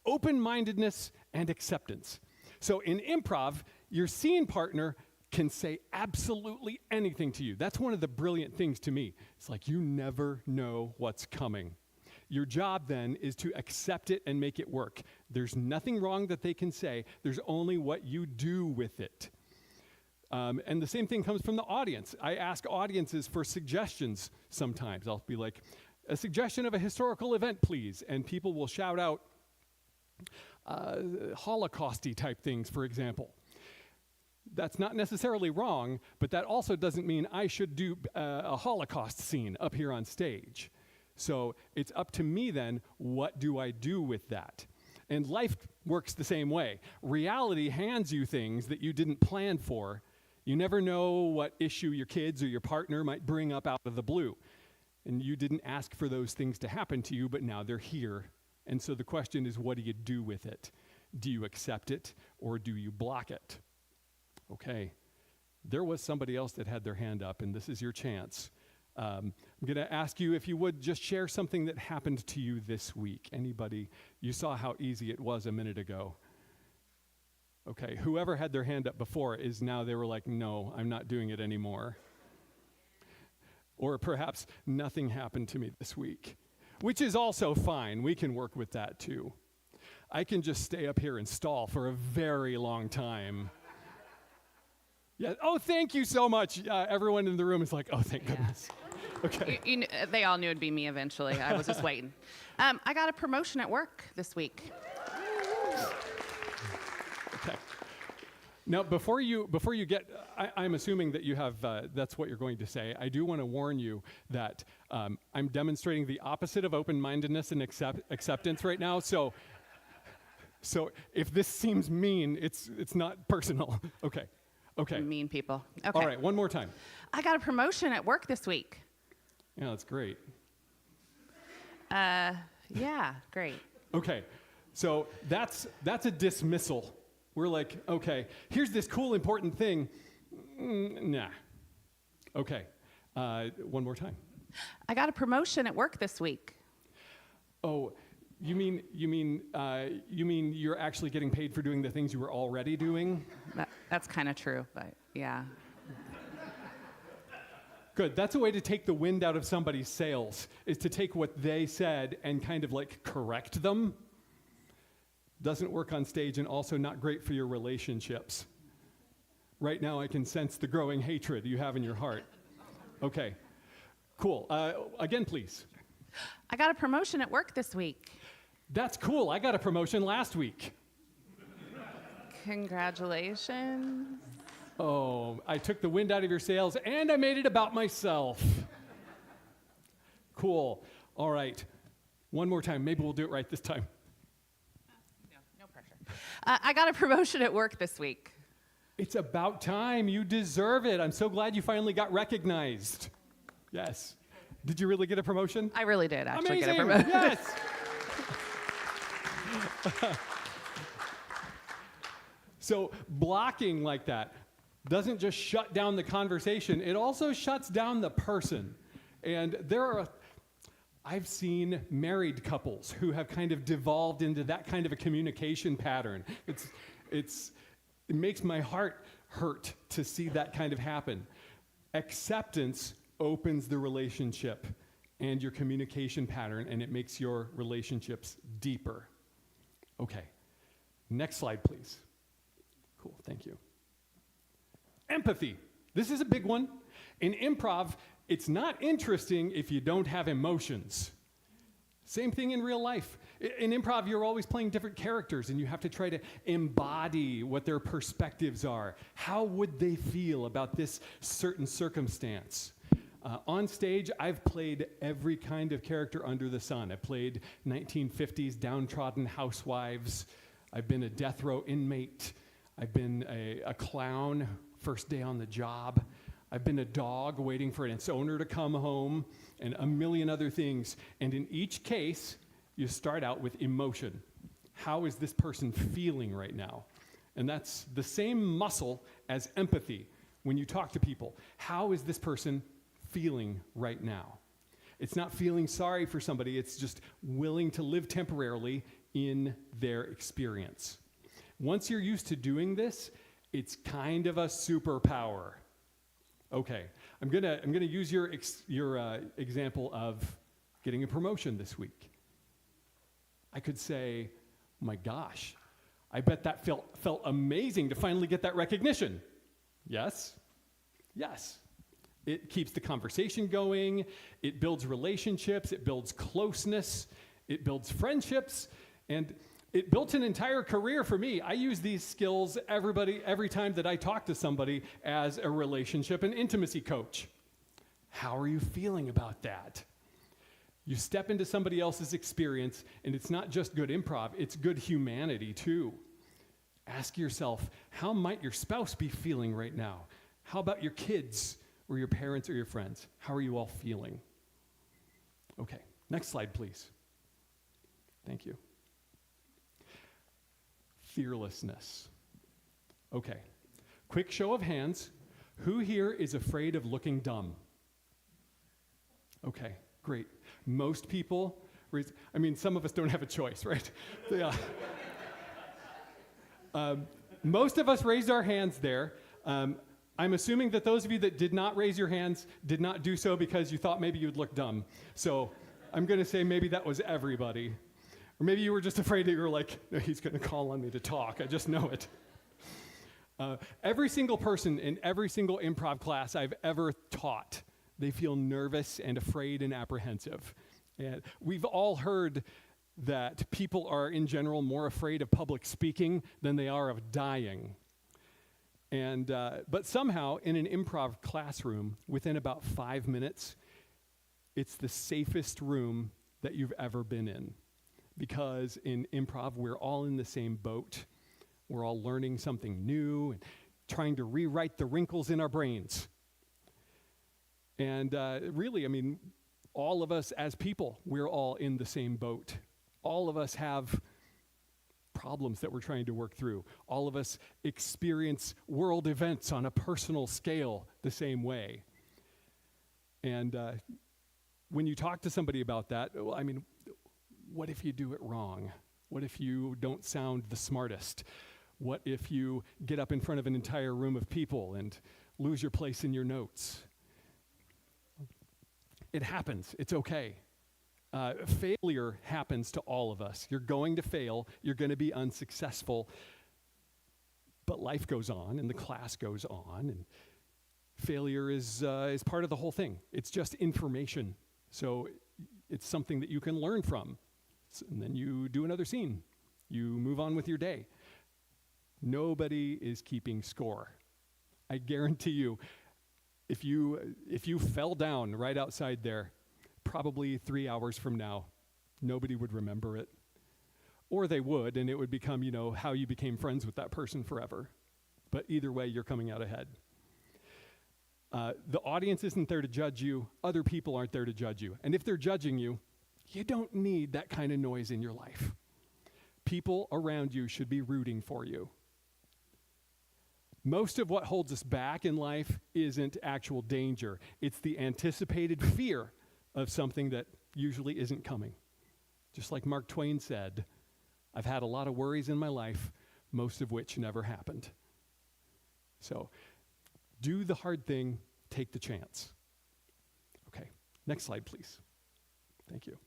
D: open-mindedness and acceptance. So in improv, your scene partner can say absolutely anything to you. That's one of the brilliant things to me. It's like you never know what's coming. Your job then is to accept it and make it work. There's nothing wrong that they can say. There's only what you do with it. And the same thing comes from the audience. I ask audiences for suggestions sometimes. I'll be like, a suggestion of a historical event, please. And people will shout out Holocaust-y type things, for example. That's not necessarily wrong, but that also doesn't mean I should do a Holocaust scene up here on stage. So it's up to me then, what do I do with that? And life works the same way. Reality hands you things that you didn't plan for. You never know what issue your kids or your partner might bring up out of the blue. And you didn't ask for those things to happen to you, but now they're here. And so the question is, what do you do with it? Do you accept it or do you block it? Okay, there was somebody else that had their hand up, and this is your chance. I'm going to ask you if you would just share something that happened to you this week. Anybody? You saw how easy it was a minute ago. Okay, whoever had their hand up before is now, they were like, no, I'm not doing it anymore. Or perhaps nothing happened to me this week, which is also fine. We can work with that too. I can just stay up here and stall for a very long time. Yeah. Oh, thank you so much. Everyone in the room is like, oh, thank goodness. Okay.
F: They all knew it'd be me eventually. I was just waiting. I got a promotion at work this week.
D: Okay. Now, before you get, I'm assuming that you have, that's what you're going to say. I do want to warn you that I'm demonstrating the opposite of open-mindedness and acceptance right now. So if this seems mean, it's not personal. Okay. Okay.
F: Mean people. Okay.
D: All right, one more time.
F: I got a promotion at work this week.
D: Yeah, that's great.
F: Yeah, great.
D: Okay, so that's a dismissal. We're like, okay, here's this cool, important thing. Nah. Okay, one more time.
F: I got a promotion at work this week.
D: Oh, you mean you're actually getting paid for doing the things you were already doing?
F: That's kind of true, but yeah.
D: Good. That's a way to take the wind out of somebody's sails, is to take what they said and kind of like correct them. Doesn't work on stage and also not great for your relationships. Right now I can sense the growing hatred you have in your heart. Okay, cool. Again, please.
F: I got a promotion at work this week.
D: That's cool. I got a promotion last week.
F: Congratulations.
D: Oh, I took the wind out of your sails and I made it about myself. Cool. All right. One more time. Maybe we'll do it right this time.
F: No pressure. I got a promotion at work this week.
D: It's about time. You deserve it. I'm so glad you finally got recognized. Yes. Did you really get a promotion?
F: I really did actually
D: Amazing.
F: get a promotion.
D: Yes. So blocking like that doesn't just shut down the conversation, it also shuts down the person. And I've seen married couples who have kind of devolved into that kind of a communication pattern. It makes my heart hurt to see that kind of happen. Acceptance opens the relationship and your communication pattern, and it makes your relationships deeper. Okay, next slide, please. Cool, thank you. Empathy. This is a big one. In improv, it's not interesting if you don't have emotions. Same thing in real life. In improv, you're always playing different characters, and you have to try to embody what their perspectives are. How would they feel about this certain circumstance? On stage, I've played every kind of character under the sun. I've played 1950s downtrodden housewives. I've been a death row inmate. I've been a clown, first day on the job. I've been a dog waiting for its owner to come home, and a million other things. And in each case, you start out with emotion. How is this person feeling right now? And that's the same muscle as empathy when you talk to people. How is this person feeling right now? It's not feeling sorry for somebody, it's just willing to live temporarily in their experience. Once you're used to doing this, it's kind of a superpower. Okay, I'm gonna use your example of getting a promotion this week. I could say, my gosh, I bet that felt amazing to finally get that recognition. Yes? Yes. It keeps the conversation going, it builds relationships, it builds closeness, it builds friendships, and it built an entire career for me. I use these skills every time that I talk to somebody as a relationship and intimacy coach. How are you feeling about that? You step into somebody else's experience, and it's not just good improv, it's good humanity too. Ask yourself, how might your spouse be feeling right now? How about your kids or your parents or your friends? How are you all feeling? Okay, next slide, please. Thank you. Fearlessness. Okay, quick show of hands. Who here is afraid of looking dumb? Okay, great. Most people, some of us don't have a choice, right? Most of us raised our hands there. I'm assuming that those of you that did not raise your hands did not do so because you thought maybe you'd look dumb. So I'm going to say maybe that was everybody. Or maybe you were just afraid that you were like, no, he's going to call on me to talk. I just know it. Every single person in every single improv class I've ever taught, they feel nervous and afraid and apprehensive. And we've all heard that people are, in general, more afraid of public speaking than they are of dying. And but somehow, in an improv classroom, within about 5 minutes, it's the safest room that you've ever been in. Because in improv, we're all in the same boat. We're all learning something new and trying to rewrite the wrinkles in our brains. And really, all of us as people, we're all in the same boat. All of us have problems that we're trying to work through. All of us experience world events on a personal scale the same way. And when you talk to somebody about that, well, I mean, what if you do it wrong? What if you don't sound the smartest? What if you get up in front of an entire room of people and lose your place in your notes? It happens. It's okay. Failure happens to all of us. You're going to fail. You're going to be unsuccessful. But life goes on, and the class goes on, and failure is part of the whole thing. It's just information. So it's something that you can learn from. And then you do another scene. You move on with your day. Nobody is keeping score. I guarantee you, if you fell down right outside there, probably 3 hours from now, nobody would remember it. Or they would, and it would become, how you became friends with that person forever. But either way, you're coming out ahead. The audience isn't there to judge you. Other people aren't there to judge you. And if they're judging you, you don't need that kind of noise in your life. People around you should be rooting for you. Most of what holds us back in life isn't actual danger. It's the anticipated fear of something that usually isn't coming. Just like Mark Twain said, I've had a lot of worries in my life, most of which never happened. So, do the hard thing, take the chance. Okay, next slide, please. Thank you.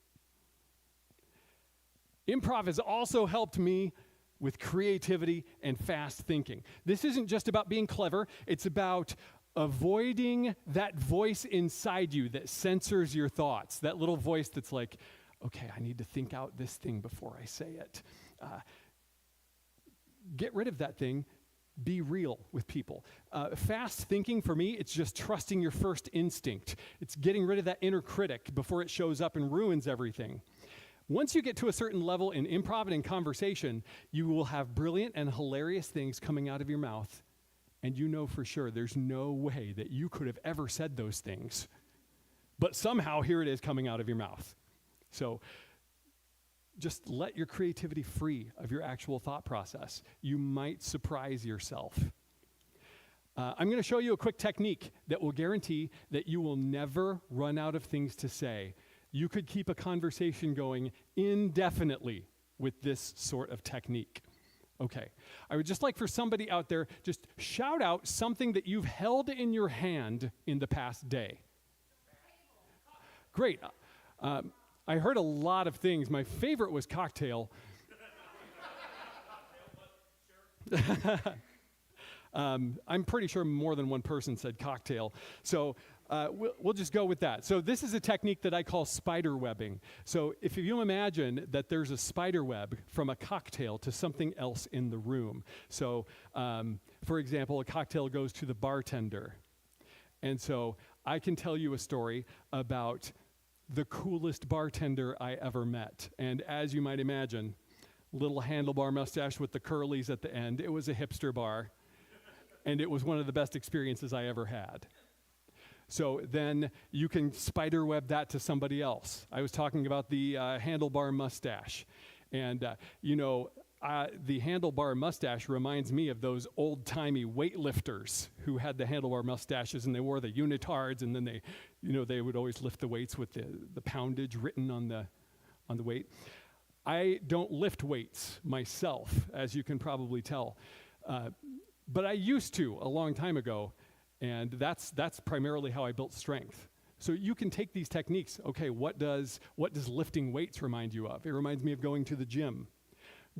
D: Improv has also helped me with creativity and fast thinking. This isn't just about being clever, it's about avoiding that voice inside you that censors your thoughts, that little voice that's like, okay, I need to think out this thing before I say it. Get rid of that thing. Be real with people. Fast thinking, for me, it's just trusting your first instinct. It's getting rid of that inner critic before it shows up and ruins everything. Once you get to a certain level in improv and in conversation, you will have brilliant and hilarious things coming out of your mouth, and you know for sure there's no way that you could have ever said those things. But somehow, here it is coming out of your mouth. So just let your creativity free of your actual thought process. You might surprise yourself. I'm going to show you a quick technique that will guarantee that you will never run out of things to say. You could keep a conversation going indefinitely with this sort of technique. Okay, I would just like for somebody out there, just shout out something that you've held in your hand in the past day. Great. I heard a lot of things. My favorite was cocktail. I'm pretty sure more than one person said cocktail. So we'll just go with that. So this is a technique that I call spider webbing. So if you imagine that there's a spider web from a cocktail to something else in the room. So for example, a cocktail goes to the bartender. And so I can tell you a story about the coolest bartender I ever met. And as you might imagine, little handlebar mustache with the curlies at the end. It was a hipster bar. And it was one of the best experiences I ever had. So then you can spider web that to somebody else. I was talking about the handlebar mustache. And, the handlebar mustache reminds me of those old-timey weightlifters who had the handlebar mustaches and they wore the unitards, and then they would always lift the weights with the poundage written on the weight. I don't lift weights myself, as you can probably tell. But I used to a long time ago, and that's primarily how I built strength. So you can take these techniques. Okay, what does lifting weights remind you of? It reminds me of going to the gym.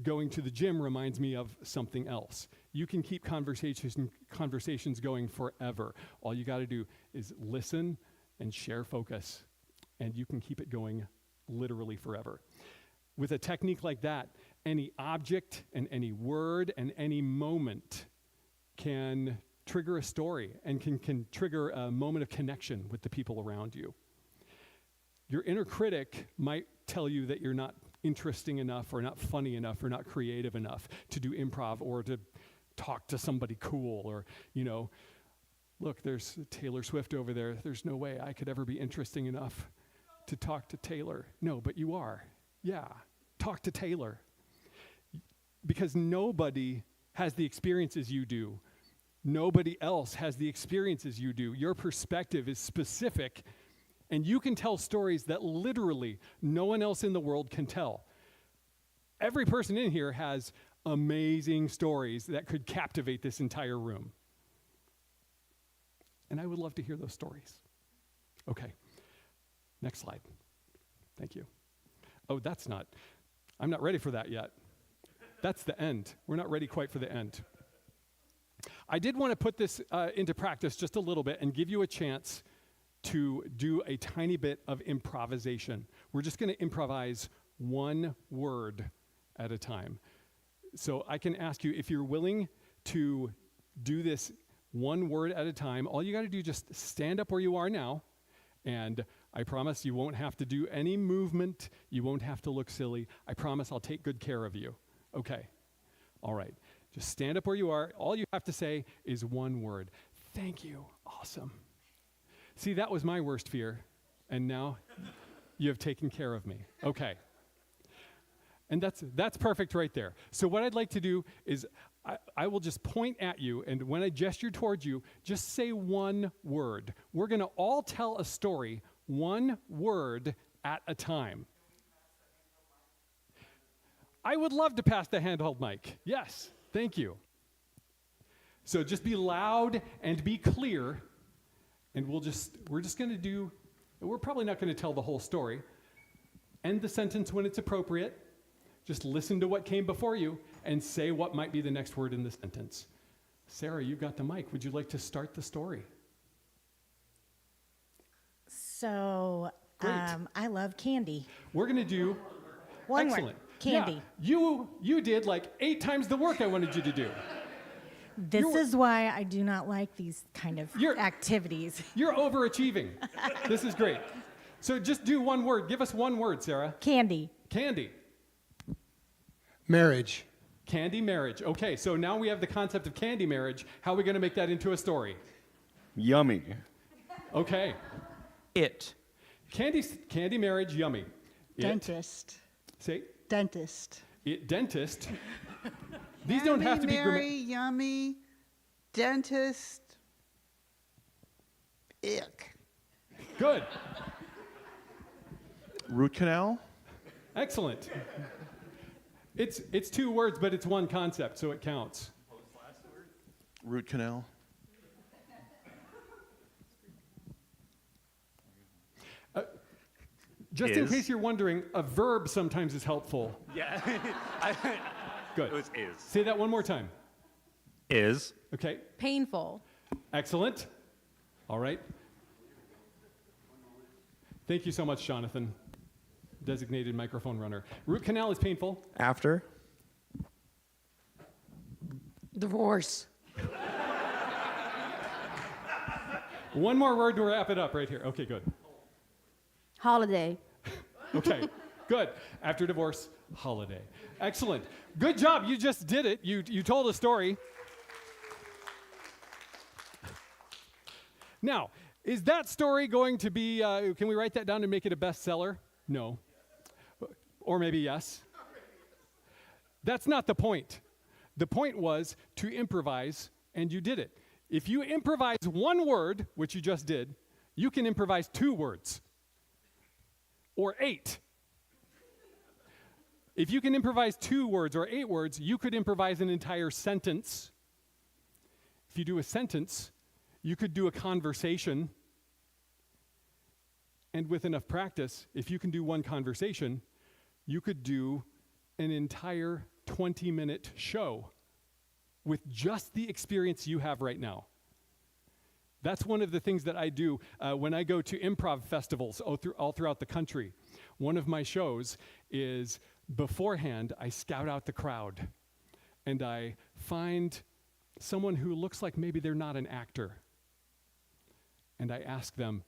D: Going to the gym reminds me of something else. You can keep conversations going forever. All you got to do is listen and share focus, and you can keep it going literally forever. With a technique like that, any object and any word and any moment can trigger a story and can trigger a moment of connection with the people around you. Your inner critic might tell you that you're not interesting enough or not funny enough or not creative enough to do improv or to talk to somebody cool or, look, there's Taylor Swift over there. There's no way I could ever be interesting enough. to talk to Taylor. No, but you are. Yeah, talk to Taylor. Because nobody has the experiences you do. Nobody else has the experiences you do. Your perspective is specific, and you can tell stories that literally no one else in the world can tell. Every person in here has amazing stories that could captivate this entire room. And I would love to hear those stories. Okay, next slide. Thank you. Oh, I'm not ready for that yet. That's the end. We're not ready quite for the end. I did want to put this into practice just a little bit and give you a chance to do a tiny bit of improvisation. We're just going to improvise one word at a time. So I can ask you if you're willing to do this one word at a time. All you got to do is just stand up where you are now, and I promise you won't have to do any movement. You won't have to look silly. I promise I'll take good care of you. Okay. All right. Just stand up where you are. All you have to say is one word. Thank you. Awesome. See, that was my worst fear, and now you have taken care of me. Okay. And that's perfect right there. So what I'd like to do is I will just point at you, and when I gesture towards you, just say one word. We're going to all tell a story, one word at a time. I would love to pass the handheld mic. Yes, thank you. So just be loud and be clear, and we're just going to do, we're probably not going to tell the whole story. End the sentence when it's appropriate. Just listen to what came before you and say what might be the next word in the sentence. Sarah, you've got the mic. Would you like to start the story?
G: So, I love candy.
D: We're going to do
G: One
D: excellent.
G: word. Candy.
D: Yeah, you did like 8 times the work I wanted you to do.
G: This is why I do not like these kind of activities.
D: You're overachieving. This is great. So just do one word. Give us one word, Sarah.
G: Candy.
D: Candy.
B: Marriage.
D: Candy marriage. Okay, so now we have the concept of candy marriage. How are we going to make that into a story?
H: Yummy.
D: Okay.
A: It.
D: Candy marriage, yummy.
I: Dentist.
D: Say.
I: Dentist.
D: Dentist. These don't have to be
I: Mary, yummy, dentist, ick.
D: Good.
H: Root canal.
D: Excellent. It's 2 words, but it's one concept, so it counts.
H: Root canal.
D: Just in case you're wondering, a verb sometimes is helpful.
J: Yeah.
D: Good.
J: It was is.
D: Say that one more time.
J: Is.
D: Okay.
E: Painful.
D: Excellent. All right. Thank you so much, Jonathan, designated microphone runner. Root canal is painful.
H: After.
E: Divorce.
D: One more word to wrap it up right here. Okay, good.
K: Holiday.
D: Okay, good. After divorce, holiday. Excellent. Good job. You just did it. You told a story. Now, is that story going to be, can we write that down and make it a bestseller? No. Or maybe yes. That's not the point. The point was to improvise, and you did it. If you improvise one word, which you just did, you can improvise 2 words. Or 8. If you can improvise 2 words or 8 words, you could improvise an entire sentence. If you do a sentence, you could do a conversation. And with enough practice, if you can do one conversation, you could do an entire 20-minute show with just the experience you have right now. That's one of the things that I do when I go to improv festivals all throughout the country. One of my shows is beforehand, I scout out the crowd and I find someone who looks like maybe they're not an actor. And I ask them,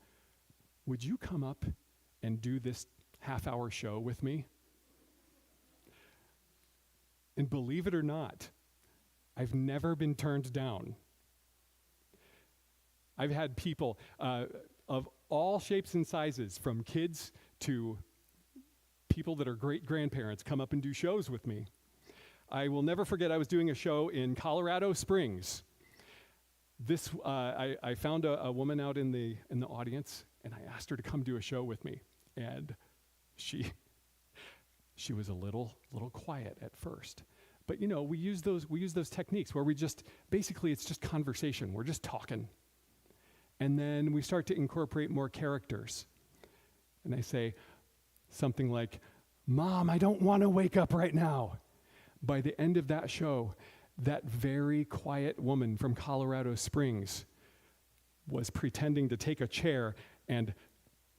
D: would you come up and do this half-hour show with me? And believe it or not, I've never been turned down. I've had people of all shapes and sizes, from kids to people that are great-grandparents come up and do shows with me. I will never forget, I was doing a show in Colorado Springs. I found a woman out in the audience, and I asked her to come do a show with me. And she was a little quiet at first. But we use those techniques where basically it's just conversation. We're just talking. And then we start to incorporate more characters. And I say something like, "Mom, I don't want to wake up right now." By the end of that show, that very quiet woman from Colorado Springs was pretending to take a chair and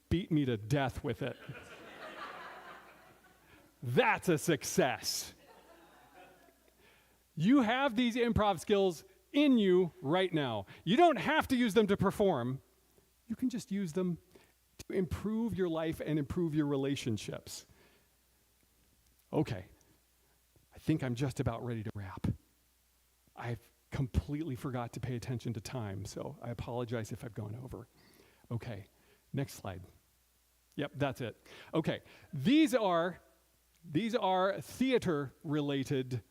D: beat me to death with it. That's a success. You have these improv skills in you right now. You don't have to use them to perform. You can just use them to improve your life and improve your relationships. Okay. I think I'm just about ready to wrap. I've completely forgot to pay attention to time, so I apologize if I've gone over. Okay, next slide. Yep, that's it. Okay, these are theater-related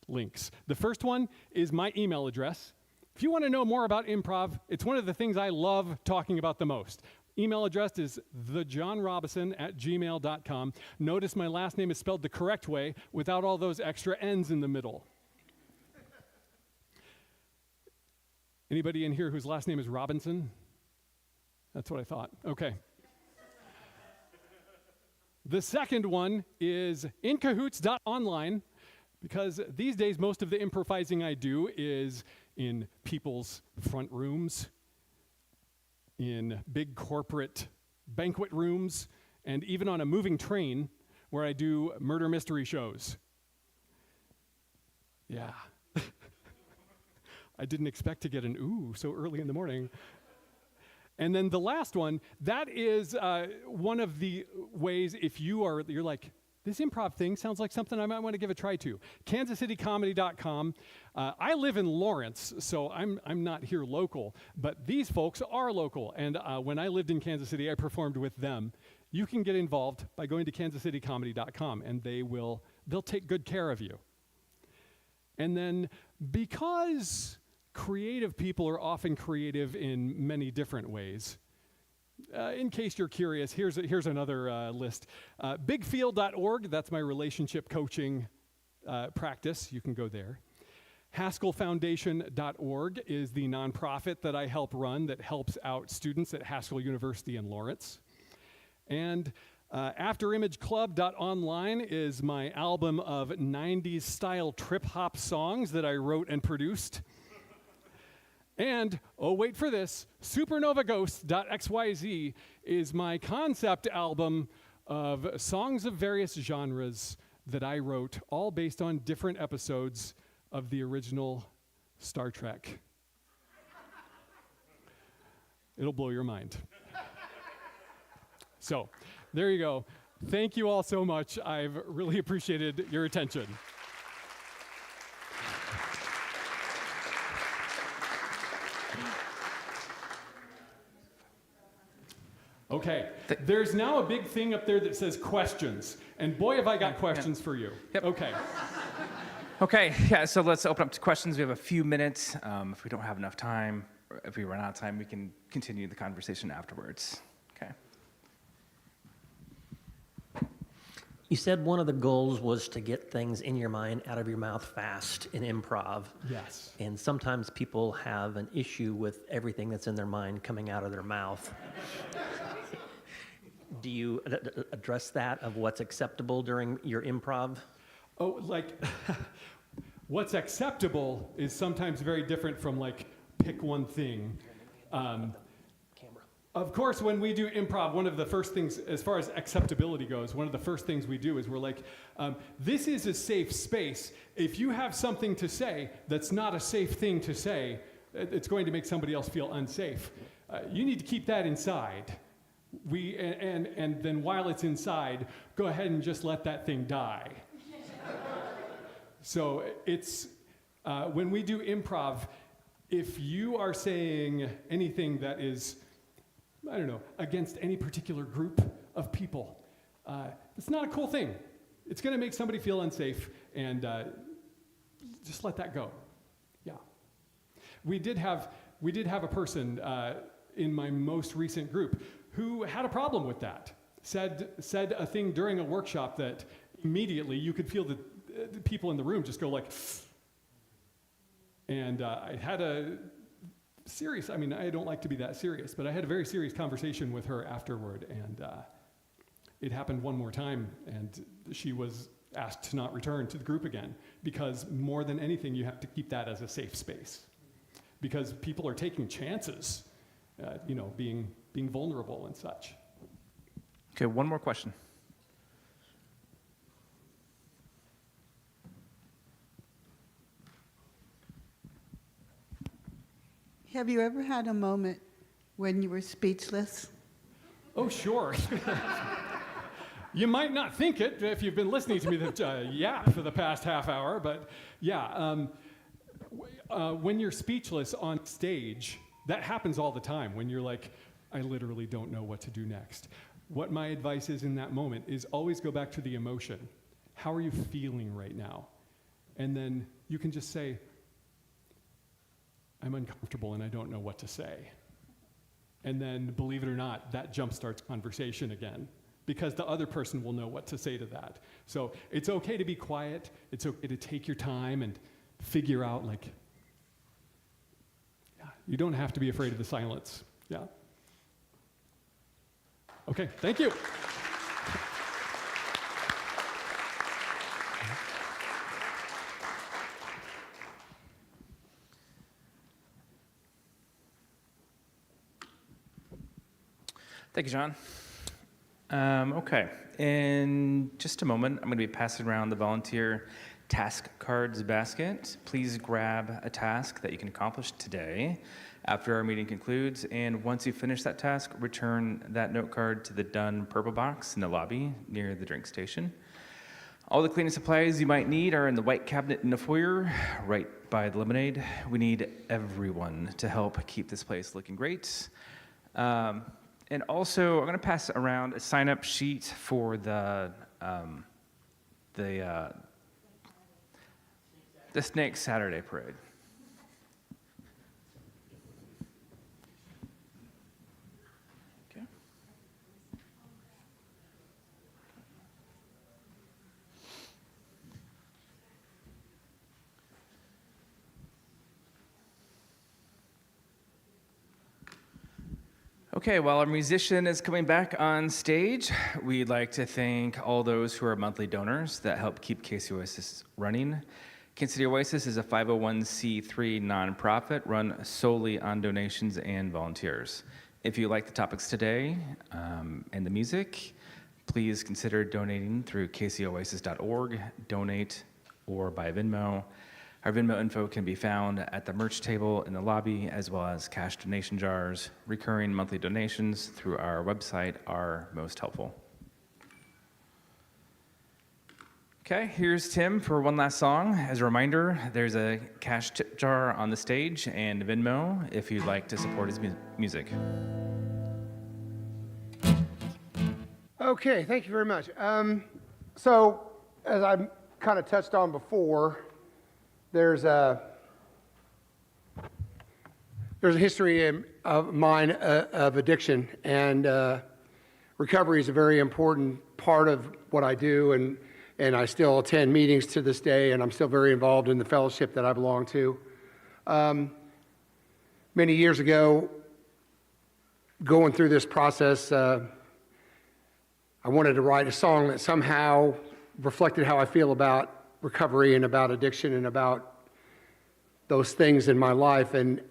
D: links. The first one is my email address. If you want to know more about improv, it's one of the things I love talking about the most. Email address is thejohnrobison@gmail.com. Notice my last name is spelled the correct way without all those extra N's in the middle. Anybody in here whose last name is Robinson? That's what I thought. Okay. The second one is incahoots.online, because these days most of the improvising I do is in people's front rooms, in big corporate banquet rooms, and even on a moving train where I do murder mystery shows. Yeah. I didn't expect to get an ooh so early in the morning. And then the last one, that is one of the ways if you're like, this improv thing sounds like something I might want to give a try to. KansasCityComedy.com. I live in Lawrence, so I'm not here local, but these folks are local. And when I lived in Kansas City, I performed with them. You can get involved by going to KansasCityComedy.com, and they'll take good care of you. And then because creative people are often creative in many different ways, in case you're curious, here's another list. Bigfield.org, that's my relationship coaching practice. You can go there. HaskellFoundation.org is the nonprofit that I help run that helps out students at Haskell University in Lawrence. And AfterImageClub.online is my album of 90s style trip-hop songs that I wrote and produced. And, oh, wait for this, SupernovaGhosts.xyz is my concept album of songs of various genres that I wrote, all based on different episodes of the original Star Trek. It'll blow your mind. So, there you go. Thank you all so much. I've really appreciated your attention. Okay, there's now a big thing up there that says questions. And boy, have I got questions for you.
A: Yep.
D: Okay.
A: Okay, yeah, so let's open up to questions. We have a few minutes. If we don't have enough time, or if we run out of time, we can continue the conversation afterwards. Okay.
L: You said one of the goals was to get things in your mind out of your mouth fast in improv.
D: Yes.
L: And sometimes people have an issue with everything that's in their mind coming out of their mouth. Do you address that of what's acceptable during your improv?
D: Oh, like, what's acceptable is sometimes very different from, like, pick one thing. Of course, when we do improv, one of the first things, as far as acceptability goes, one of the first things we do is we're like, this is a safe space. If you have something to say that's not a safe thing to say, it's going to make somebody else feel unsafe. You need to keep that inside. And then while it's inside, go ahead and just let that thing die. So it's, when we do improv, if you are saying anything that is, I don't know, against any particular group of people, it's not a cool thing. It's going to make somebody feel unsafe, and just let that go. Yeah. We did have a person in my most recent group who had a problem with that. Said a thing during a workshop that immediately you could feel the people in the room just go like, and I had a serious, I mean, I don't like to be that serious, but I had a very serious conversation with her afterward, and it happened one more time, and she was asked to not return to the group again, because more than anything, you have to keep that as a safe space, because people are taking chances, being vulnerable and such.
A: Okay, one more question.
I: Have you ever had a moment when you were speechless?
D: Oh, sure. You might not think it if you've been listening to me yap for the past half hour, but yeah. When you're speechless on stage, that happens all the time when you're like, I literally don't know what to do next. What my advice is in that moment is always go back to the emotion. How are you feeling right now? And then you can just say, I'm uncomfortable and I don't know what to say. And then, believe it or not, that jumpstarts conversation again, because the other person will know what to say to that. So it's okay to be quiet. It's okay to take your time and figure out, you don't have to be afraid of the silence. Yeah. Okay, thank you.
A: Thank you, John. Okay, in just a moment, I'm going to be passing around the volunteer task cards basket. Please grab a task that you can accomplish today after our meeting concludes, and once you finish that task, return that note card to the done purple box in the lobby near the drink station. All the cleaning supplies you might need are in the white cabinet in the foyer, right by the lemonade. We need everyone to help keep this place looking great. And also, I'm going to pass around a sign-up sheet for the Snake Saturday Parade. Okay. Okay, while our musician is coming back on stage, we'd like to thank all those who are monthly donors that help keep Casey Oasis running. Kansas City Oasis is a 501c3 nonprofit run solely on donations and volunteers. If you like the topics today and the music, please consider donating through kcoasis.org, donate, or by Venmo. Our Venmo info can be found at the merch table in the lobby, as well as cash donation jars. Recurring monthly donations through our website are most helpful. Okay, here's Tim for one last song. As a reminder, there's a cash tip jar on the stage and Venmo if you'd like to support his music.
B: Okay, thank you very much. So, as I kind of touched on before, there's a history of mine of addiction, and recovery is a very important part of what I do, and I still attend meetings to this day, and I'm still very involved in the fellowship that I belong to. Many years ago, going through this process, I wanted to write a song that somehow reflected how I feel about recovery and about addiction and about those things in my life. And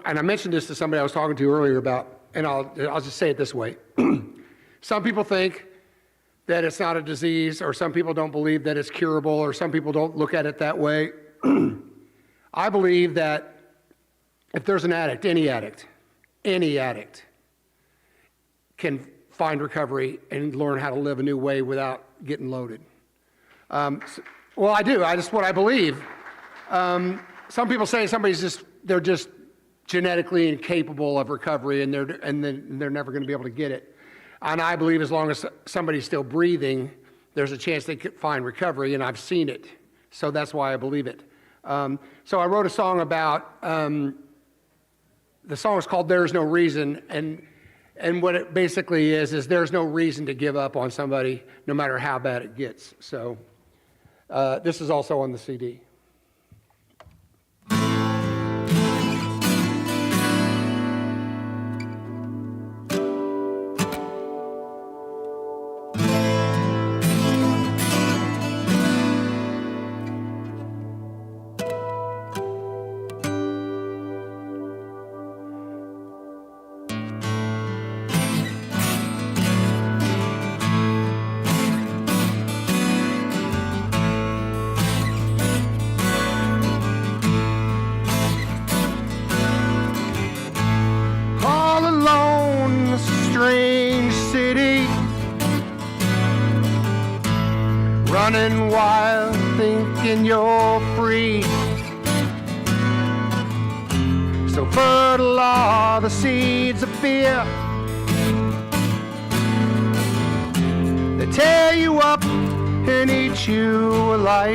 B: I mentioned this to somebody I was talking to earlier about, and I'll just say it this way. Some people think that it's not a disease, or some people don't believe that it's curable, or some people don't look at it that way. I believe that if there's an addict, any addict can find recovery and learn how to live a new way without getting loaded. Well, I do. That's what I believe. Some people say they're just genetically incapable of recovery, and they're never going to be able to get it. And I believe as long as somebody's still breathing, there's a chance they could find recovery, and I've seen it. So that's why I believe it. So I wrote a song about, the song is called There's No Reason, and what it basically is there's no reason to give up on somebody, no matter how bad it gets. So this is also on the CD. Running wild, thinking you're free. So fertile are the seeds of fear. They tear you up and eat you alive.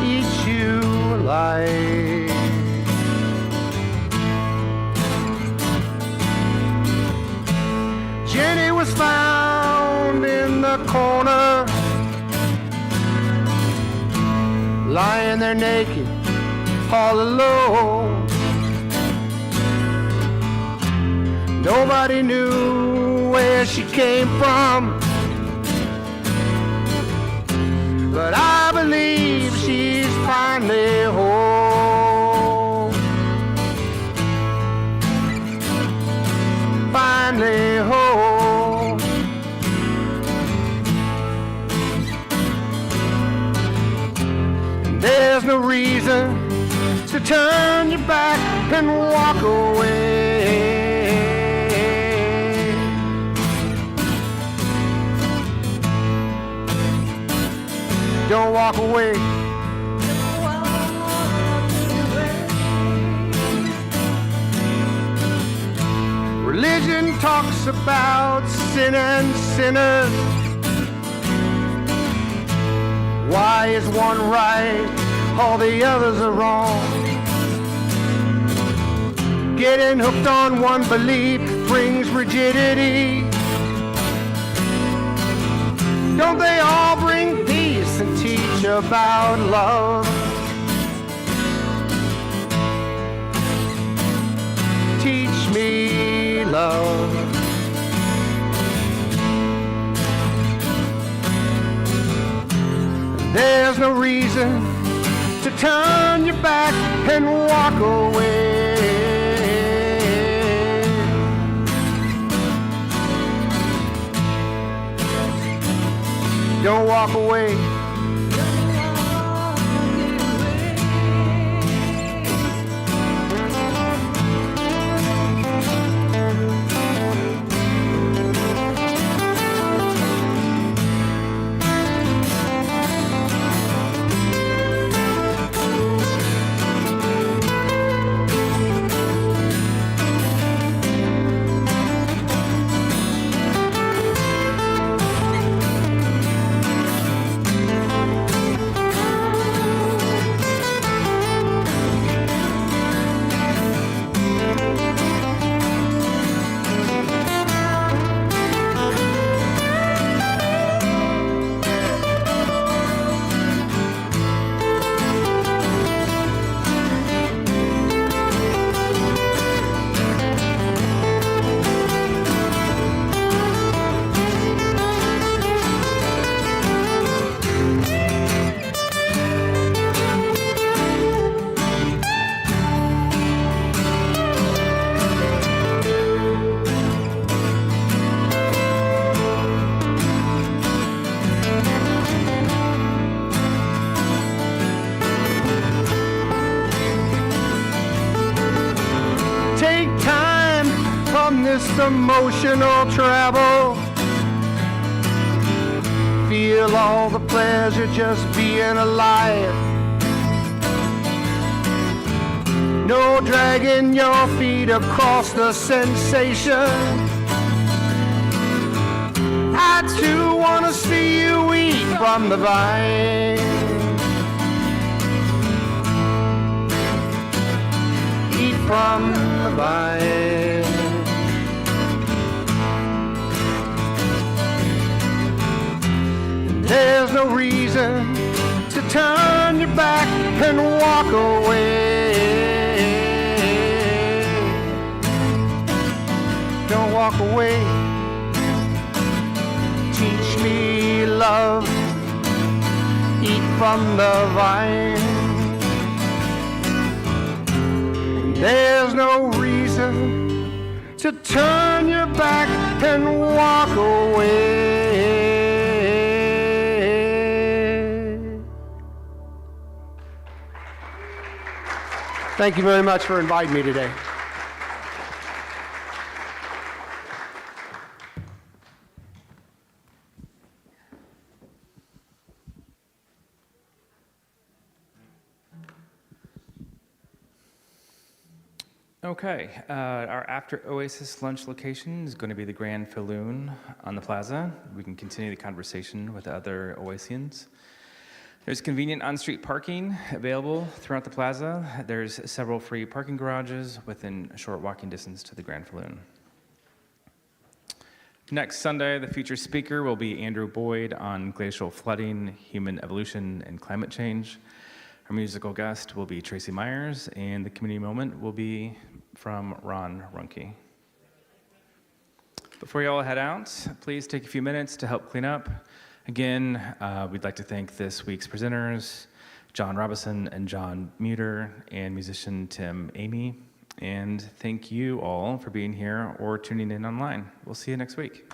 B: Eat you alive. Jenny was found in the corner, lying there naked, all alone. Nobody knew where she came from, but I believe she's finally home. Finally home. There's no reason to turn your back and walk away. Don't walk away. Religion talks about sin and sinners. Why is one right, all the others are wrong? Getting hooked on one belief brings rigidity. Don't they all bring peace and teach about love? Teach me love. There's no reason to turn your back and walk away. Don't walk away. Emotional travel. Feel all the pleasure just being alive. No dragging your feet across the sensation. I too want to see you eat from the vine. Eat from the vine. There's no reason to turn your back and walk away. Don't walk away. Teach me love. Eat from the vine. There's no reason to turn your back and walk away. Thank you very much for inviting me today.
A: Okay, our after Oasis lunch location is going to be the Grand Falloon on the plaza. We can continue the conversation with the other Oasians. There's convenient on-street parking available throughout the plaza. There's several free parking garages within a short walking distance to the Grand Falloon. Next Sunday, the featured speaker will be Andrew Boyd on glacial flooding, human evolution, and climate change. Our musical guest will be Tracy Myers, and the community moment will be from Ron Runke. Before you all head out, please take a few minutes to help clean up. Again, we'd like to thank this week's presenters, John Robison and John Mueter, and musician Tim Amey. And thank you all for being here or tuning in online. We'll see you next week.